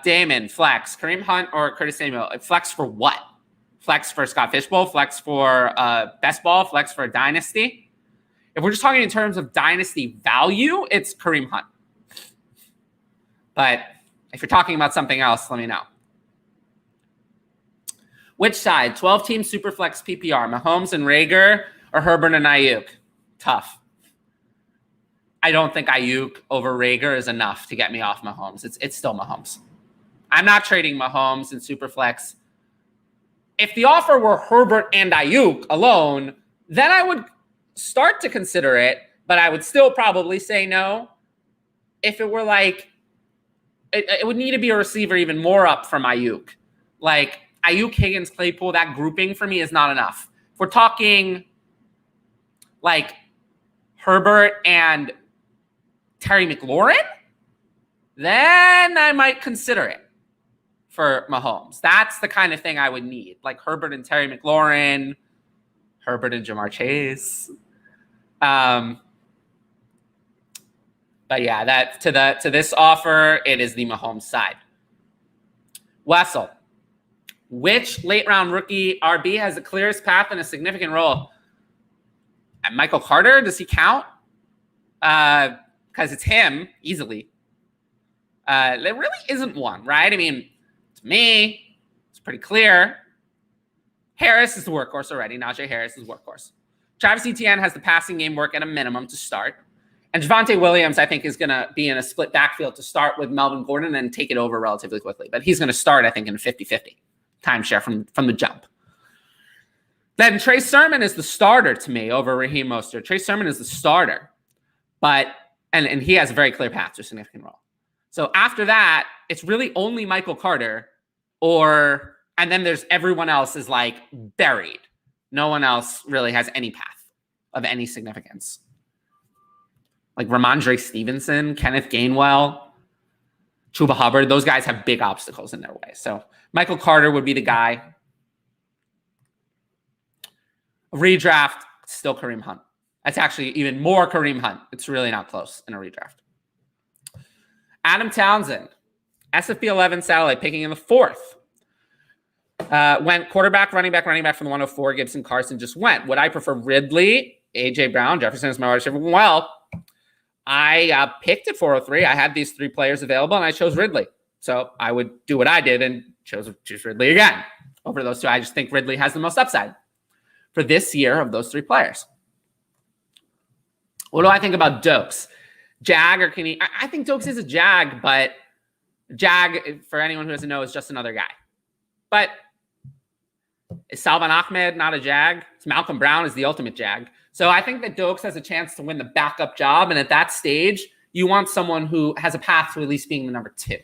Damon, flex. Kareem Hunt or Curtis Samuel? Flex for what? Flex for Scott Fishbowl? Flex for best ball? Flex for a dynasty? If we're just talking in terms of dynasty value, it's Kareem Hunt. But if you're talking about something else, let me know. Which side? 12-team Superflex PPR. Mahomes and Rager or Herbert and Ayuk? Tough. I don't think Ayuk over Rager is enough to get me off Mahomes. It's still Mahomes. I'm not trading Mahomes in Superflex. If the offer were Herbert and Ayuk alone, then I would start to consider it, but I would still probably say no. If it were like, it would need to be a receiver even more up from Ayuk. Like, Ayuk, Higgins, Claypool, that grouping for me is not enough. If we're talking like Herbert and Terry McLaurin, then I might consider it for Mahomes. That's the kind of thing I would need, like Herbert and Terry McLaurin, Herbert and Jamar Chase. But yeah, that to this offer, it is the Mahomes side. Wessel, which late round rookie RB has the clearest path and a significant role? And Michael Carter, does he count? Because it's him easily. There really isn't one, right? I mean, to me, it's pretty clear. Harris is the workhorse already. Najee Harris is workhorse. Travis Etienne has the passing game work at a minimum to start. And Javonte Williams, I think, is going to be in a split backfield to start with Melvin Gordon and take it over relatively quickly. But he's going to start, I think, in a 50-50 timeshare from the jump. Then Trey Sermon is the starter to me over Raheem Mostert. Trey Sermon is the starter. But and he has a very clear path to a significant role. So after that, it's really only Michael Carter and then there's everyone else is like buried. No one else really has any path of any significance. Like Ramondre Stevenson, Kenneth Gainwell, Chuba Hubbard, those guys have big obstacles in their way. So Michael Carter would be the guy. Redraft, still Kareem Hunt. That's actually even more Kareem Hunt. It's really not close in a redraft. Adam Townsend, SFP 11 satellite, picking in the 4th. Went quarterback, running back from the 104. Gibson, Carson just went. Would I prefer Ridley, A.J. Brown, Jefferson as my wide receiver? Well, I picked at 403. I had these 3 players available, and I chose Ridley. So I would do what I did and choose Ridley again over those 2. I just think Ridley has the most upside for this year of those 3 players. What do I think about Dokes? Jag or can he? I think Dokes is a Jag, but Jag, for anyone who doesn't know, is just another guy. But is Salvan Ahmed not a Jag? Malcolm Brown is the ultimate Jag. So I think that Dokes has a chance to win the backup job. And at that stage, you want someone who has a path to at least being the number 2.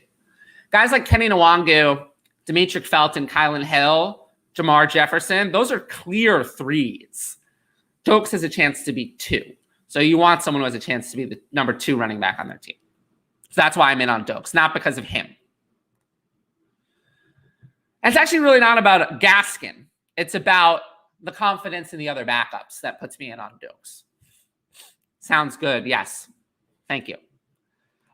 Guys like Kenny Nwangu, Demetric Felton, Kylan Hill, Jamar Jefferson, those are clear threes. Dokes has a chance to be 2. So you want someone who has a chance to be the number 2 running back on their team. So that's why I'm in on Dokes, not because of him. And it's actually really not about Gaskin. It's about the confidence in the other backups that puts me in on Dokes. Sounds good. Yes. Thank you.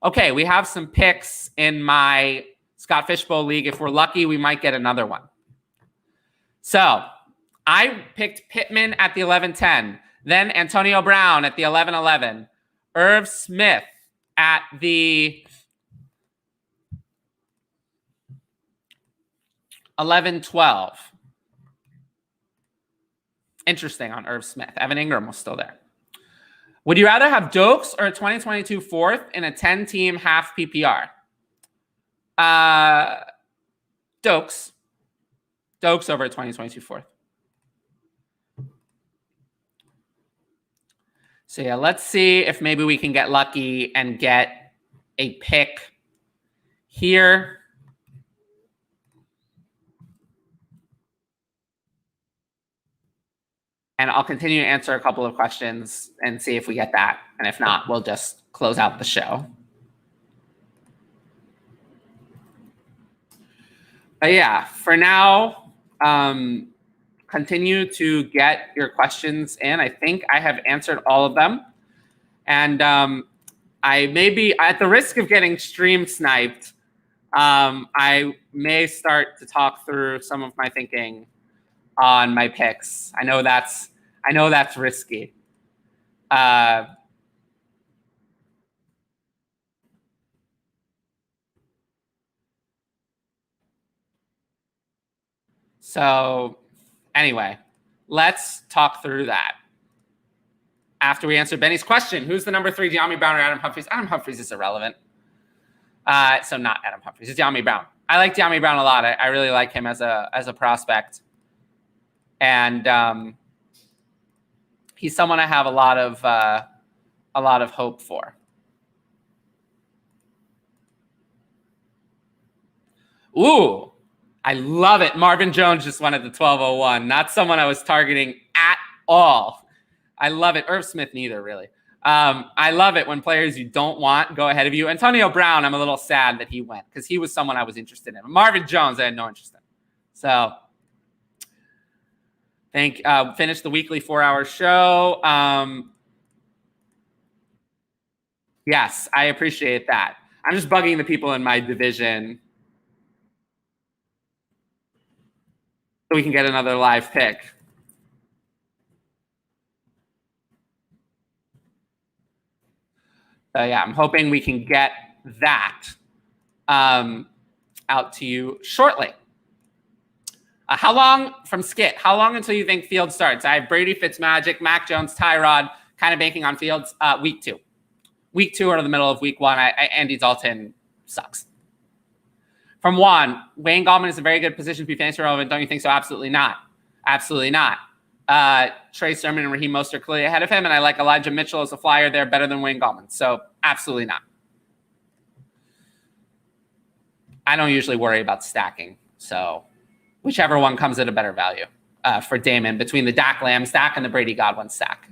Okay, we have some picks in my Scott Fishbowl League. If we're lucky, we might get another one. So I picked Pittman at the 11-10, then Antonio Brown at the 11-11, Irv Smith at the 11-12. Interesting on Irv Smith. Evan Ingram was still there. Would you rather have Dokes or a 2022 fourth in a 10-team half PPR? Dokes. Dokes over a 2022 fourth. So yeah, let's see if maybe we can get lucky and get a pick here. And I'll continue to answer a couple of questions and see if we get that. And if not, we'll just close out the show. But yeah, for now, continue to get your questions in. I think I have answered all of them. And I may be, at the risk of getting stream sniped, I may start to talk through some of my thinking on my picks. I know that's risky. So anyway, let's talk through that. After we answer Benny's question, who's the number 3, De'Ami Brown or Adam Humphries? Adam Humphries is irrelevant. So not Adam Humphries, it's De'Ami Brown. I like De'Ami Brown a lot. I really like him as a prospect. And he's someone I have a lot of hope for. Ooh, I love it. Marvin Jones just went at the 12:01. Not someone I was targeting at all. I love it. Irv Smith, neither, really. I love it when players you don't want go ahead of you. Antonio Brown, I'm a little sad that he went because he was someone I was interested in. Marvin Jones, I had no interest in. So finish the weekly 4-hour show. Yes, I appreciate that. I'm just bugging the people in my division so we can get another live pick. Yeah, I'm hoping we can get that out to you shortly. How long from Skit? How long until you think Fields starts? I have Brady, Fitzmagic, Mac Jones, Tyrod, kind of banking on Fields. Week 2. Week 2 or the middle of week 1. Andy Dalton sucks. From Juan, Wayne Gallman is a very good position to be fantasy relevant. Don't you think so? Absolutely not. Absolutely not. Trey Sermon and Raheem Mostert clearly ahead of him, and I like Elijah Mitchell as a flyer there better than Wayne Gallman. So absolutely not. I don't usually worry about stacking. So whichever one comes at a better value for Damon between the Dak Lamb stack and the Brady Godwin stack.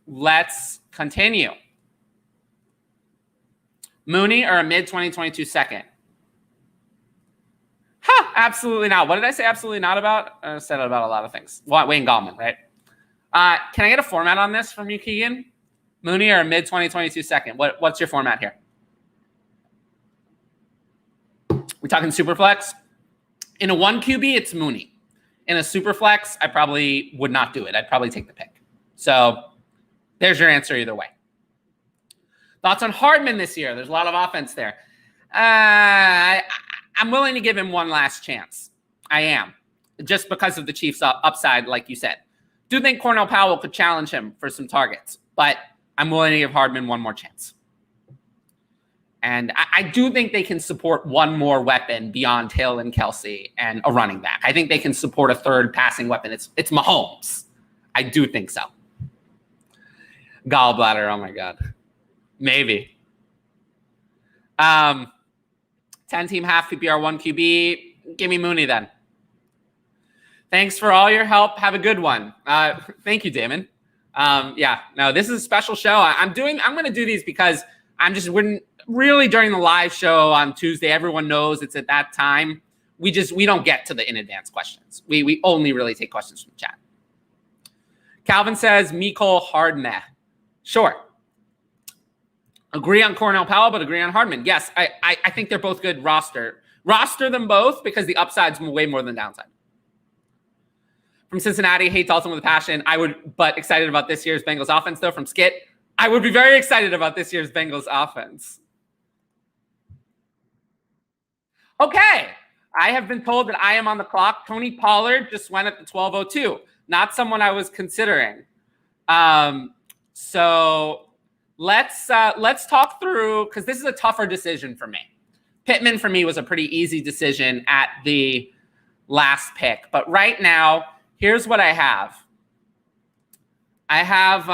Let's continue. Mooney or a mid-2022 second? Absolutely not. What did I say absolutely not about? I said it about a lot of things. Wayne Gallman, right? Can I get a format on this from you, Keegan? Mooney or a mid-2022 second? What's your format here? We talking Superflex? In a 1 QB, it's Mooney. In a Superflex, I probably would not do it. I'd probably take the pick. So there's your answer either way. Thoughts on Hardman this year? There's a lot of offense there. I'm willing to give him one last chance. I am. Just because of the Chiefs' upside, like you said. Do think Cornell Powell could challenge him for some targets, but I'm willing to give Hardman one more chance. And I do think they can support one more weapon beyond Hill and Kelsey and a running back. I think they can support a third passing weapon. It's Mahomes. I do think so. Gallbladder, oh my God. Maybe. 10-team half PPR 1 QB. Give me Mooney then. Thanks for all your help. Have a good one. Thank you, Damon. Yeah, no, this is a special show. I'm going to do these because we're really during the live show on Tuesday. Everyone knows it's at that time. We don't get to the in advance questions. We only really take questions from the chat. Calvin says, Mecole Hardman. Sure. Agree on Cornell Powell, but agree on Hardman. Yes, I think they're both good roster. Roster them both because the upside's way more than downside. From Cincinnati, hate Dalton with a passion. But excited about this year's Bengals offense, though. From Skit, I would be very excited about this year's Bengals offense. Okay. I have been told that I am on the clock. Tony Pollard just went at the 12:02. Not someone I was considering. So let's talk through, because this is a tougher decision for me. Pittman for me was a pretty easy decision at the last pick. But right now, here's what I have. I have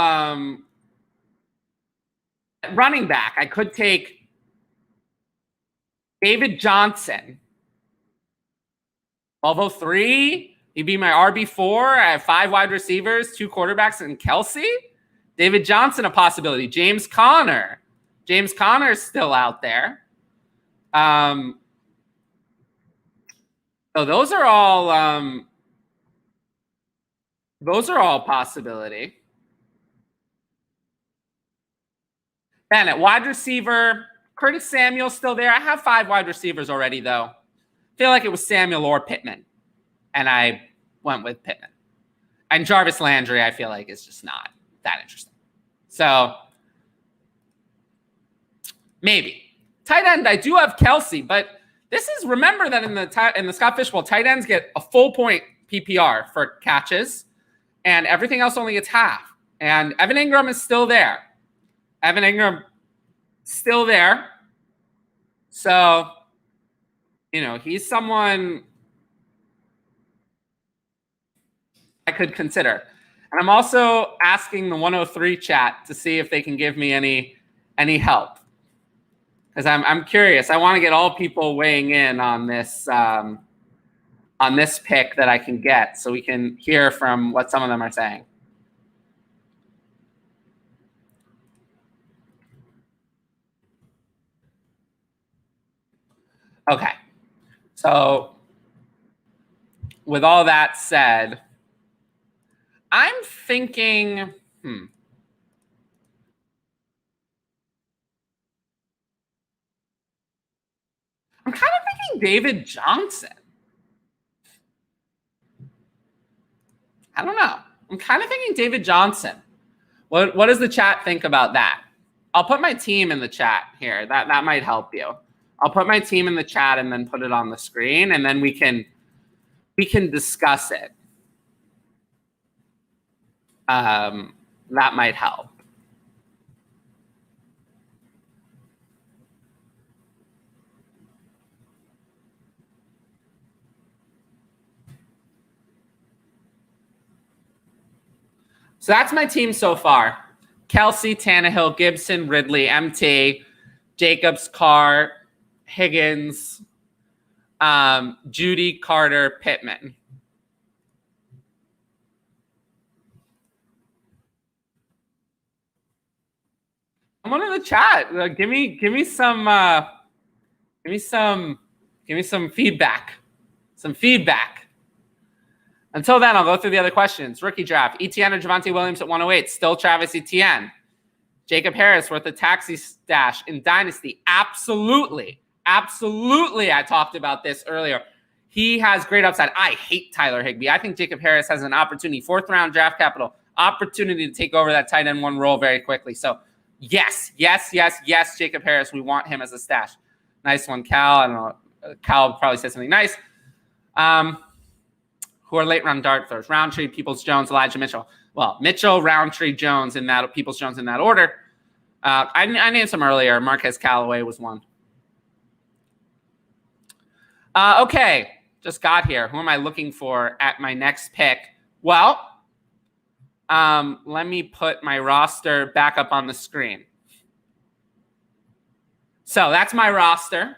running back. I could take David Johnson. 12:03. He'd be my RB4. I have 5 wide receivers, 2 quarterbacks, and Kelsey. David Johnson, a possibility. James Conner. James Conner is still out there. So those are all possibility. Then at wide receiver, Curtis Samuel's still there. I have 5 wide receivers already, though. Feel like it was Samuel or Pittman, and I went with Pittman. And Jarvis Landry, I feel like, is just not that interesting. So maybe tight end. I do have Kelsey, but this is, remember that in the Scott Fishbowl, tight ends get a full point PPR for catches, and everything else only gets half. And Evan Ingram is still there. So, he's someone I could consider. And I'm also asking the 103 chat to see if they can give me any help, because I'm curious. I want to get all people weighing in on this pick that I can get, so we can hear from what some of them are saying. Okay. So with all that said, I'm thinking, I'm kind of thinking David Johnson. I don't know. I'm kind of thinking David Johnson. What does the chat think about that? I'll put my team in the chat here. That might help you. I'll put my team in the chat and then put it on the screen, and then we can discuss it. That might help. So that's my team so far. Kelsey, Tannehill, Gibson, Ridley, MT, Jacobs, Carr, Higgins, Judy, Carter, Pittman. Someone in the chat, give me some feedback. Some feedback. Until then, I'll go through the other questions. Rookie draft: Etienne or Javonte Williams at 108. Still Travis Etienne. Jacob Harris worth a taxi stash in Dynasty. Absolutely. Absolutely. I talked about this earlier. He has great upside. I hate Tyler Higbee. I think Jacob Harris has an opportunity, 4th round draft capital, opportunity to take over that tight end 1 role very quickly. So yes, Jacob Harris. We want him as a stash. Nice one, Cal. I don't know. Cal probably said something nice. Who are late round dart throws? Roundtree, Peoples-Jones, Elijah Mitchell. Well, Mitchell, Roundtree, Jones in that, Peoples-Jones in that order. I named some earlier. Marquez Callaway was one. Okay, just got here. Who am I looking for at my next pick? Well, let me put my roster back up on the screen. So that's my roster.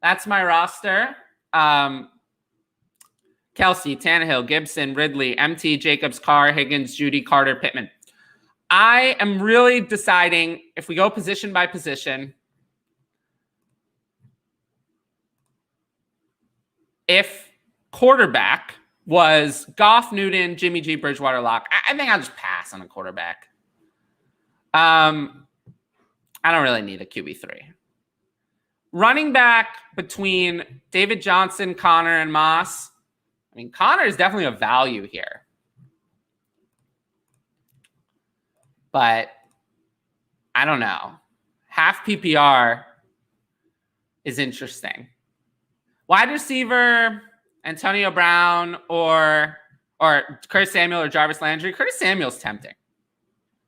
That's my roster. Kelsey, Tannehill, Gibson, Ridley, MT, Jacobs, Carr, Higgins, Judy, Carter, Pittman. I am really deciding if we go position by position, if quarterback was Goff, Newton, Jimmy G, Bridgewater, Lock. I think I'll just pass on a quarterback. I don't really need a QB3. Running back between David Johnson, Connor, and Moss. I mean, Connor is definitely a value here. But I don't know. Half PPR is interesting. Wide receiver, Antonio Brown or Curtis Samuel or Jarvis Landry. Curtis Samuel's tempting.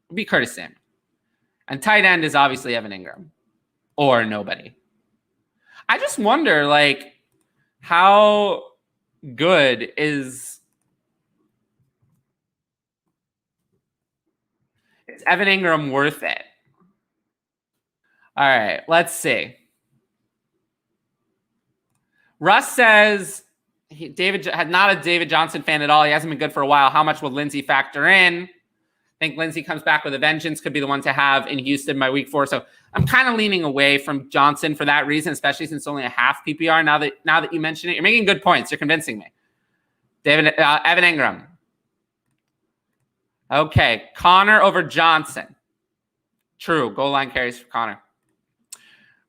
It'd be Curtis Samuel. And tight end is obviously Evan Ingram or nobody. I just wonder, like, how good is Evan Ingram worth it? All right, let's see. Russ says not a David Johnson fan at all. He hasn't been good for a while. How much will Lindsey factor in? I think Lindsey comes back with a vengeance. Could be the one to have in Houston by week 4. So I'm kind of leaning away from Johnson for that reason, especially since it's only a half PPR. Now that you mention it, you're making good points. You're convincing me. Evan Ingram. Okay, Connor over Johnson. True. Goal line carries for Connor.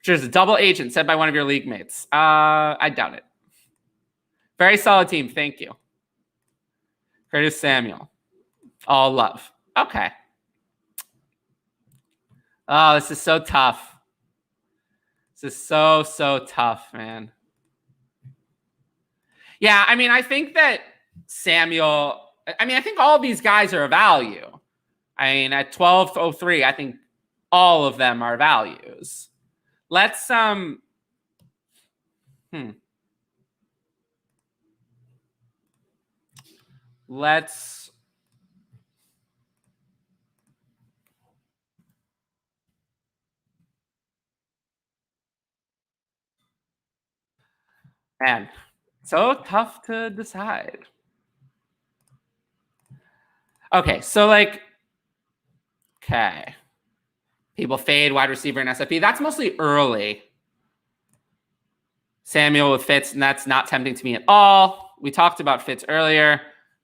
There's a double agent said by one of your league mates. I doubt it. Very solid team. Thank you. Curtis Samuel. All love. Okay. Oh, this is so tough. This is so tough, man. Yeah, I mean, I think that I think all of these guys are a value. I mean, at 12.03, I think all of them are values. Let's man, so tough to decide. Okay, so people fade wide receiver and SFP. That's mostly early. Samuel with Fitz, and that's not tempting to me at all. We talked about Fitz earlier.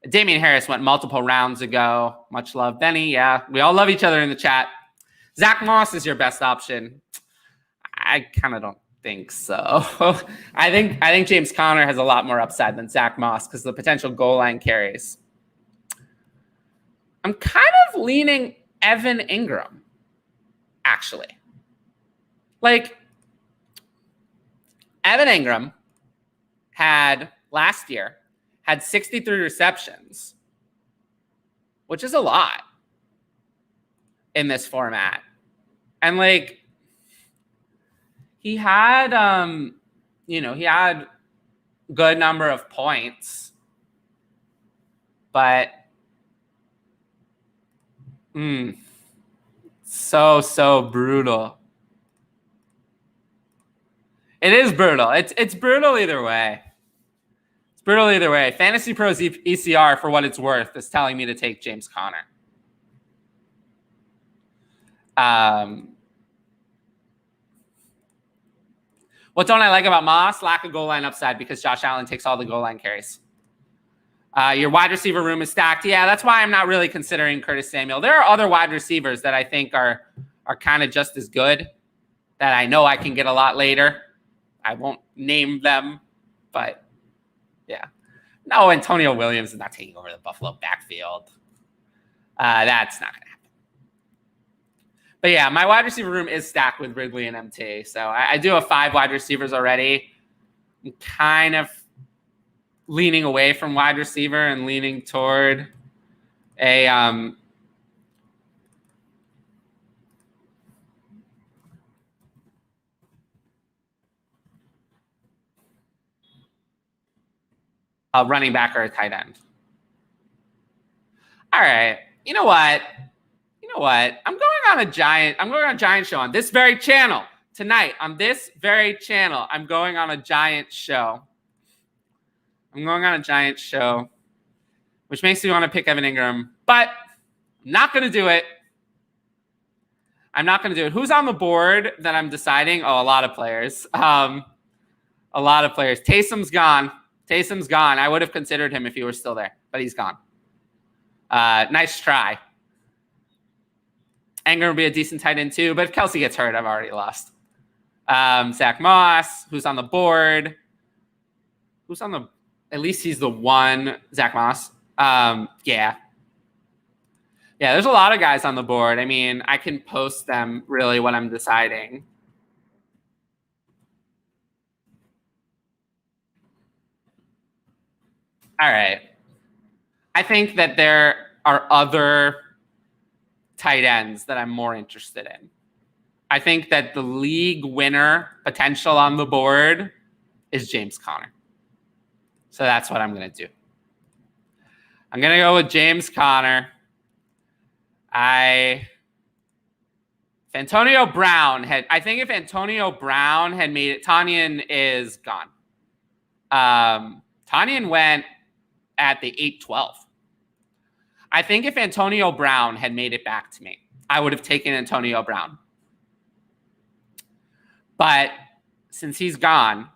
Damian Harris went multiple rounds ago. Much love, Benny. Yeah, we all love each other in the chat. Zach Moss is your best option. I kind of don't think so. I think James Conner has a lot more upside than Zach Moss because of the potential goal line carries. I'm kind of leaning Evan Ingram, actually. Evan Ingram last year had 63 receptions, which is a lot in this format. And he had he had good number of points, but so brutal. It is brutal. It's brutal either way. It's brutal either way. Fantasy Pros ECR, for what it's worth, is telling me to take James Conner. What don't I like about Moss? Lack of goal line upside because Josh Allen takes all the goal line carries. Your wide receiver room is stacked. Yeah, that's why I'm not really considering Curtis Samuel. There are other wide receivers that I think are kind of just as good that I know I can get a lot later. I won't name them, but yeah. No, Antonio Williams is not taking over the Buffalo backfield. That's not going to happen. But yeah, my wide receiver room is stacked with Ridley and MT. So I do have 5 wide receivers already. I'm kind of leaning away from wide receiver and leaning toward a running back or a tight end. All right. You know what? I'm going on a giant show on this very channel tonight on this very channel, I'm going on a giant show. I'm going on a giant show, which makes me want to pick Evan Ingram, but I'm not going to do it. I'm not going to do it. Who's on the board that I'm deciding? Oh, a lot of players. A lot of players. Taysom's gone. Taysom's gone. I would have considered him if he were still there, but he's gone. Nice try. Ingram would be a decent tight end too, but if Kelsey gets hurt, I've already lost. Zach Moss, who's on the board? Who's on the? At least he's the one. Zach Moss. Yeah. Yeah, there's a lot of guys on the board. I mean, I can post them really when I'm deciding. All right. I think that there are other tight ends that I'm more interested in. I think that the league winner potential on the board is James Conner. So that's what I'm going to do. I'm going to go with James Conner. If Antonio Brown had made it, Tanyan is gone. Tanyan went at the 8-12. I think if Antonio Brown had made it back to me, I would have taken Antonio Brown. But since he's gone,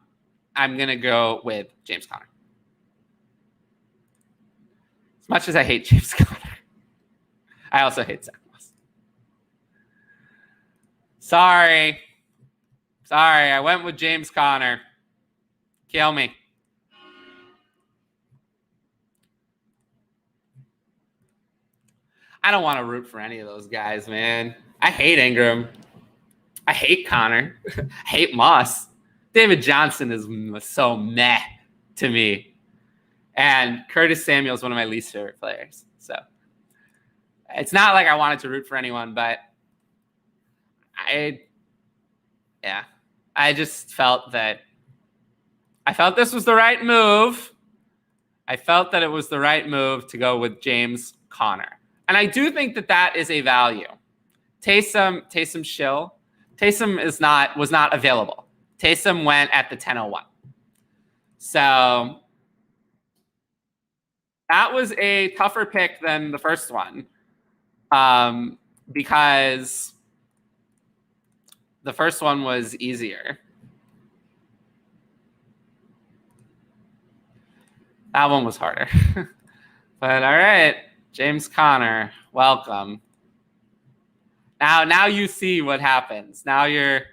I'm going to go with James Conner. As much as I hate James Conner, I also hate Zach Moss. Sorry, I went with James Conner. Kill me. I don't want to root for any of those guys, man. I hate Ingram. I hate Conner. I hate Moss. David Johnson is so meh to me. And Curtis Samuel is one of my least favorite players. So it's not like I wanted to root for anyone, but I just felt that this was the right move. I felt that it was the right move to go with James Conner. And I do think that is a value. Taysom Shill. Taysom was not available. Taysom went at the 10:01. So that was a tougher pick than the first one. Because the first one was easier. That one was harder. But all right, James Conner, welcome. Now you see what happens. Now you're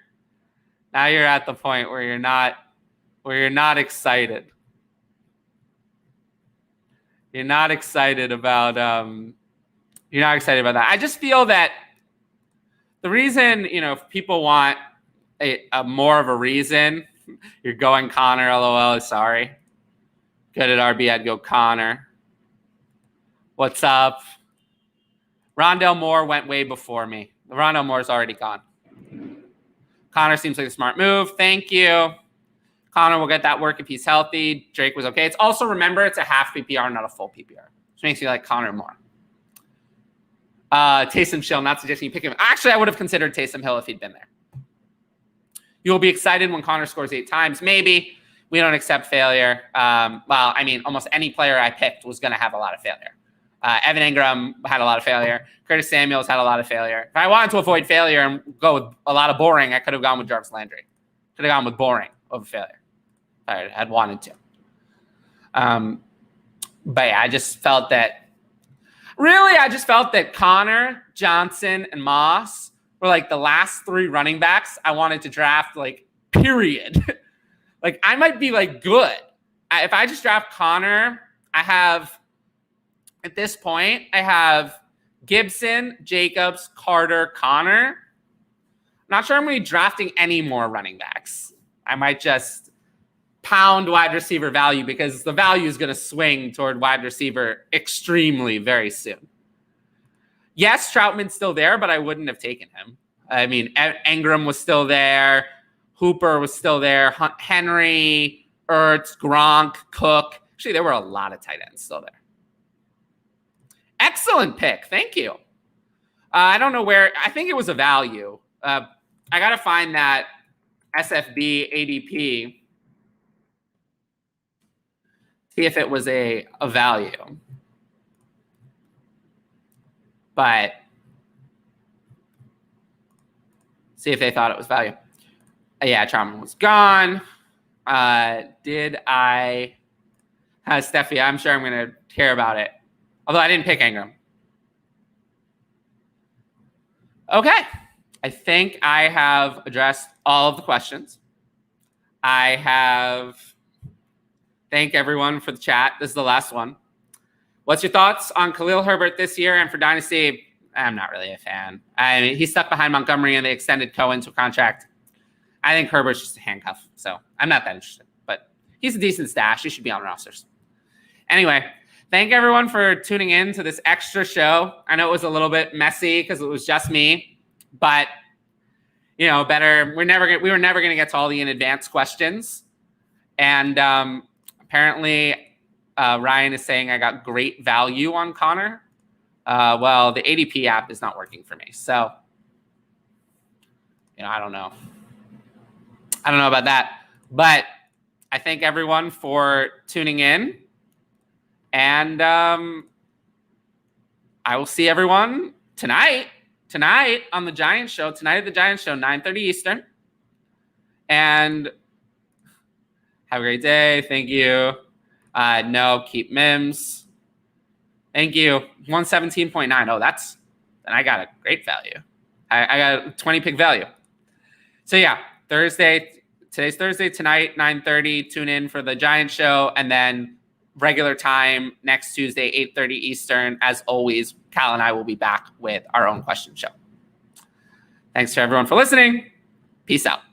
at the point where you're not excited. You're not excited about that. I just feel that the reason, if people want a more of a reason, you're going Conner, LOL, sorry. Good at RB, I'd go Conner. What's up? Rondell Moore went way before me. Rondell Moore's already gone. Conner seems like a smart move. Thank you. Conner will get that work if he's healthy. Drake was okay. It's also, remember, it's a half PPR, not a full PPR. Which makes me like Conner more. Taysom Hill, not suggesting you pick him. Actually, I would have considered Taysom Hill if he'd been there. You will be excited when Conner scores 8 times. Maybe. We don't accept failure. Almost any player I picked was going to have a lot of failure. Evan Ingram had a lot of failure. Curtis Samuels had a lot of failure. If I wanted to avoid failure and go with a lot of boring, I could have gone with Jarvis Landry. Could have gone with boring over failure if I had wanted to. But yeah, I just felt that Conner, Johnson, and Moss were like the last 3 running backs I wanted to draft, like, period. Like, I might be, like, good. If I just draft Conner, at this point, I have Gibson, Jacobs, Carter, Conner. Not sure I'm going to be drafting any more running backs. I might just pound wide receiver value because the value is going to swing toward wide receiver extremely very soon. Yes, Troutman's still there, but I wouldn't have taken him. I mean, Ingram was still there. Hooper was still there. Henry, Ertz, Gronk, Cook. Actually, there were a lot of tight ends still there. Excellent pick. Thank you. I don't know where. I think it was a value. I got to find that SFB ADP. See if it was a value. But see if they thought it was value. Yeah, Trauma was gone. Did I have Steffi? I'm sure I'm going to hear about it. Although I didn't pick Ingram. Okay. I think I have addressed all of the questions. I have thanked everyone for the chat. This is the last one. What's your thoughts on Khalil Herbert this year and for Dynasty? I'm not really a fan. I mean, he's stuck behind Montgomery and they extended Cohen to a contract. I think Herbert's just a handcuff, so I'm not that interested. But he's a decent stash. He should be on rosters. Anyway, thank everyone for tuning in to this extra show. I know it was a little bit messy because it was just me, but you know, better. We were never gonna get to all the in advance questions, and apparently Ryan is saying I got great value on Connor. Well, the ADP app is not working for me, so you know, I don't know. I don't know about that, but I thank everyone for tuning in, and I will see everyone tonight on the Giants Show. Tonight at the Giants Show, 9:30 Eastern. And have a great day. Thank you. No, keep Mims. Thank you. 117.9. Oh, then I got a great value. I got a 20 pick value. So yeah, today's Thursday, tonight, 9:30. Tune in for the Giants Show, and then regular time next Tuesday, 8:30 Eastern. As always, Cal and I will be back with our own question show. Thanks to everyone for listening. Peace out.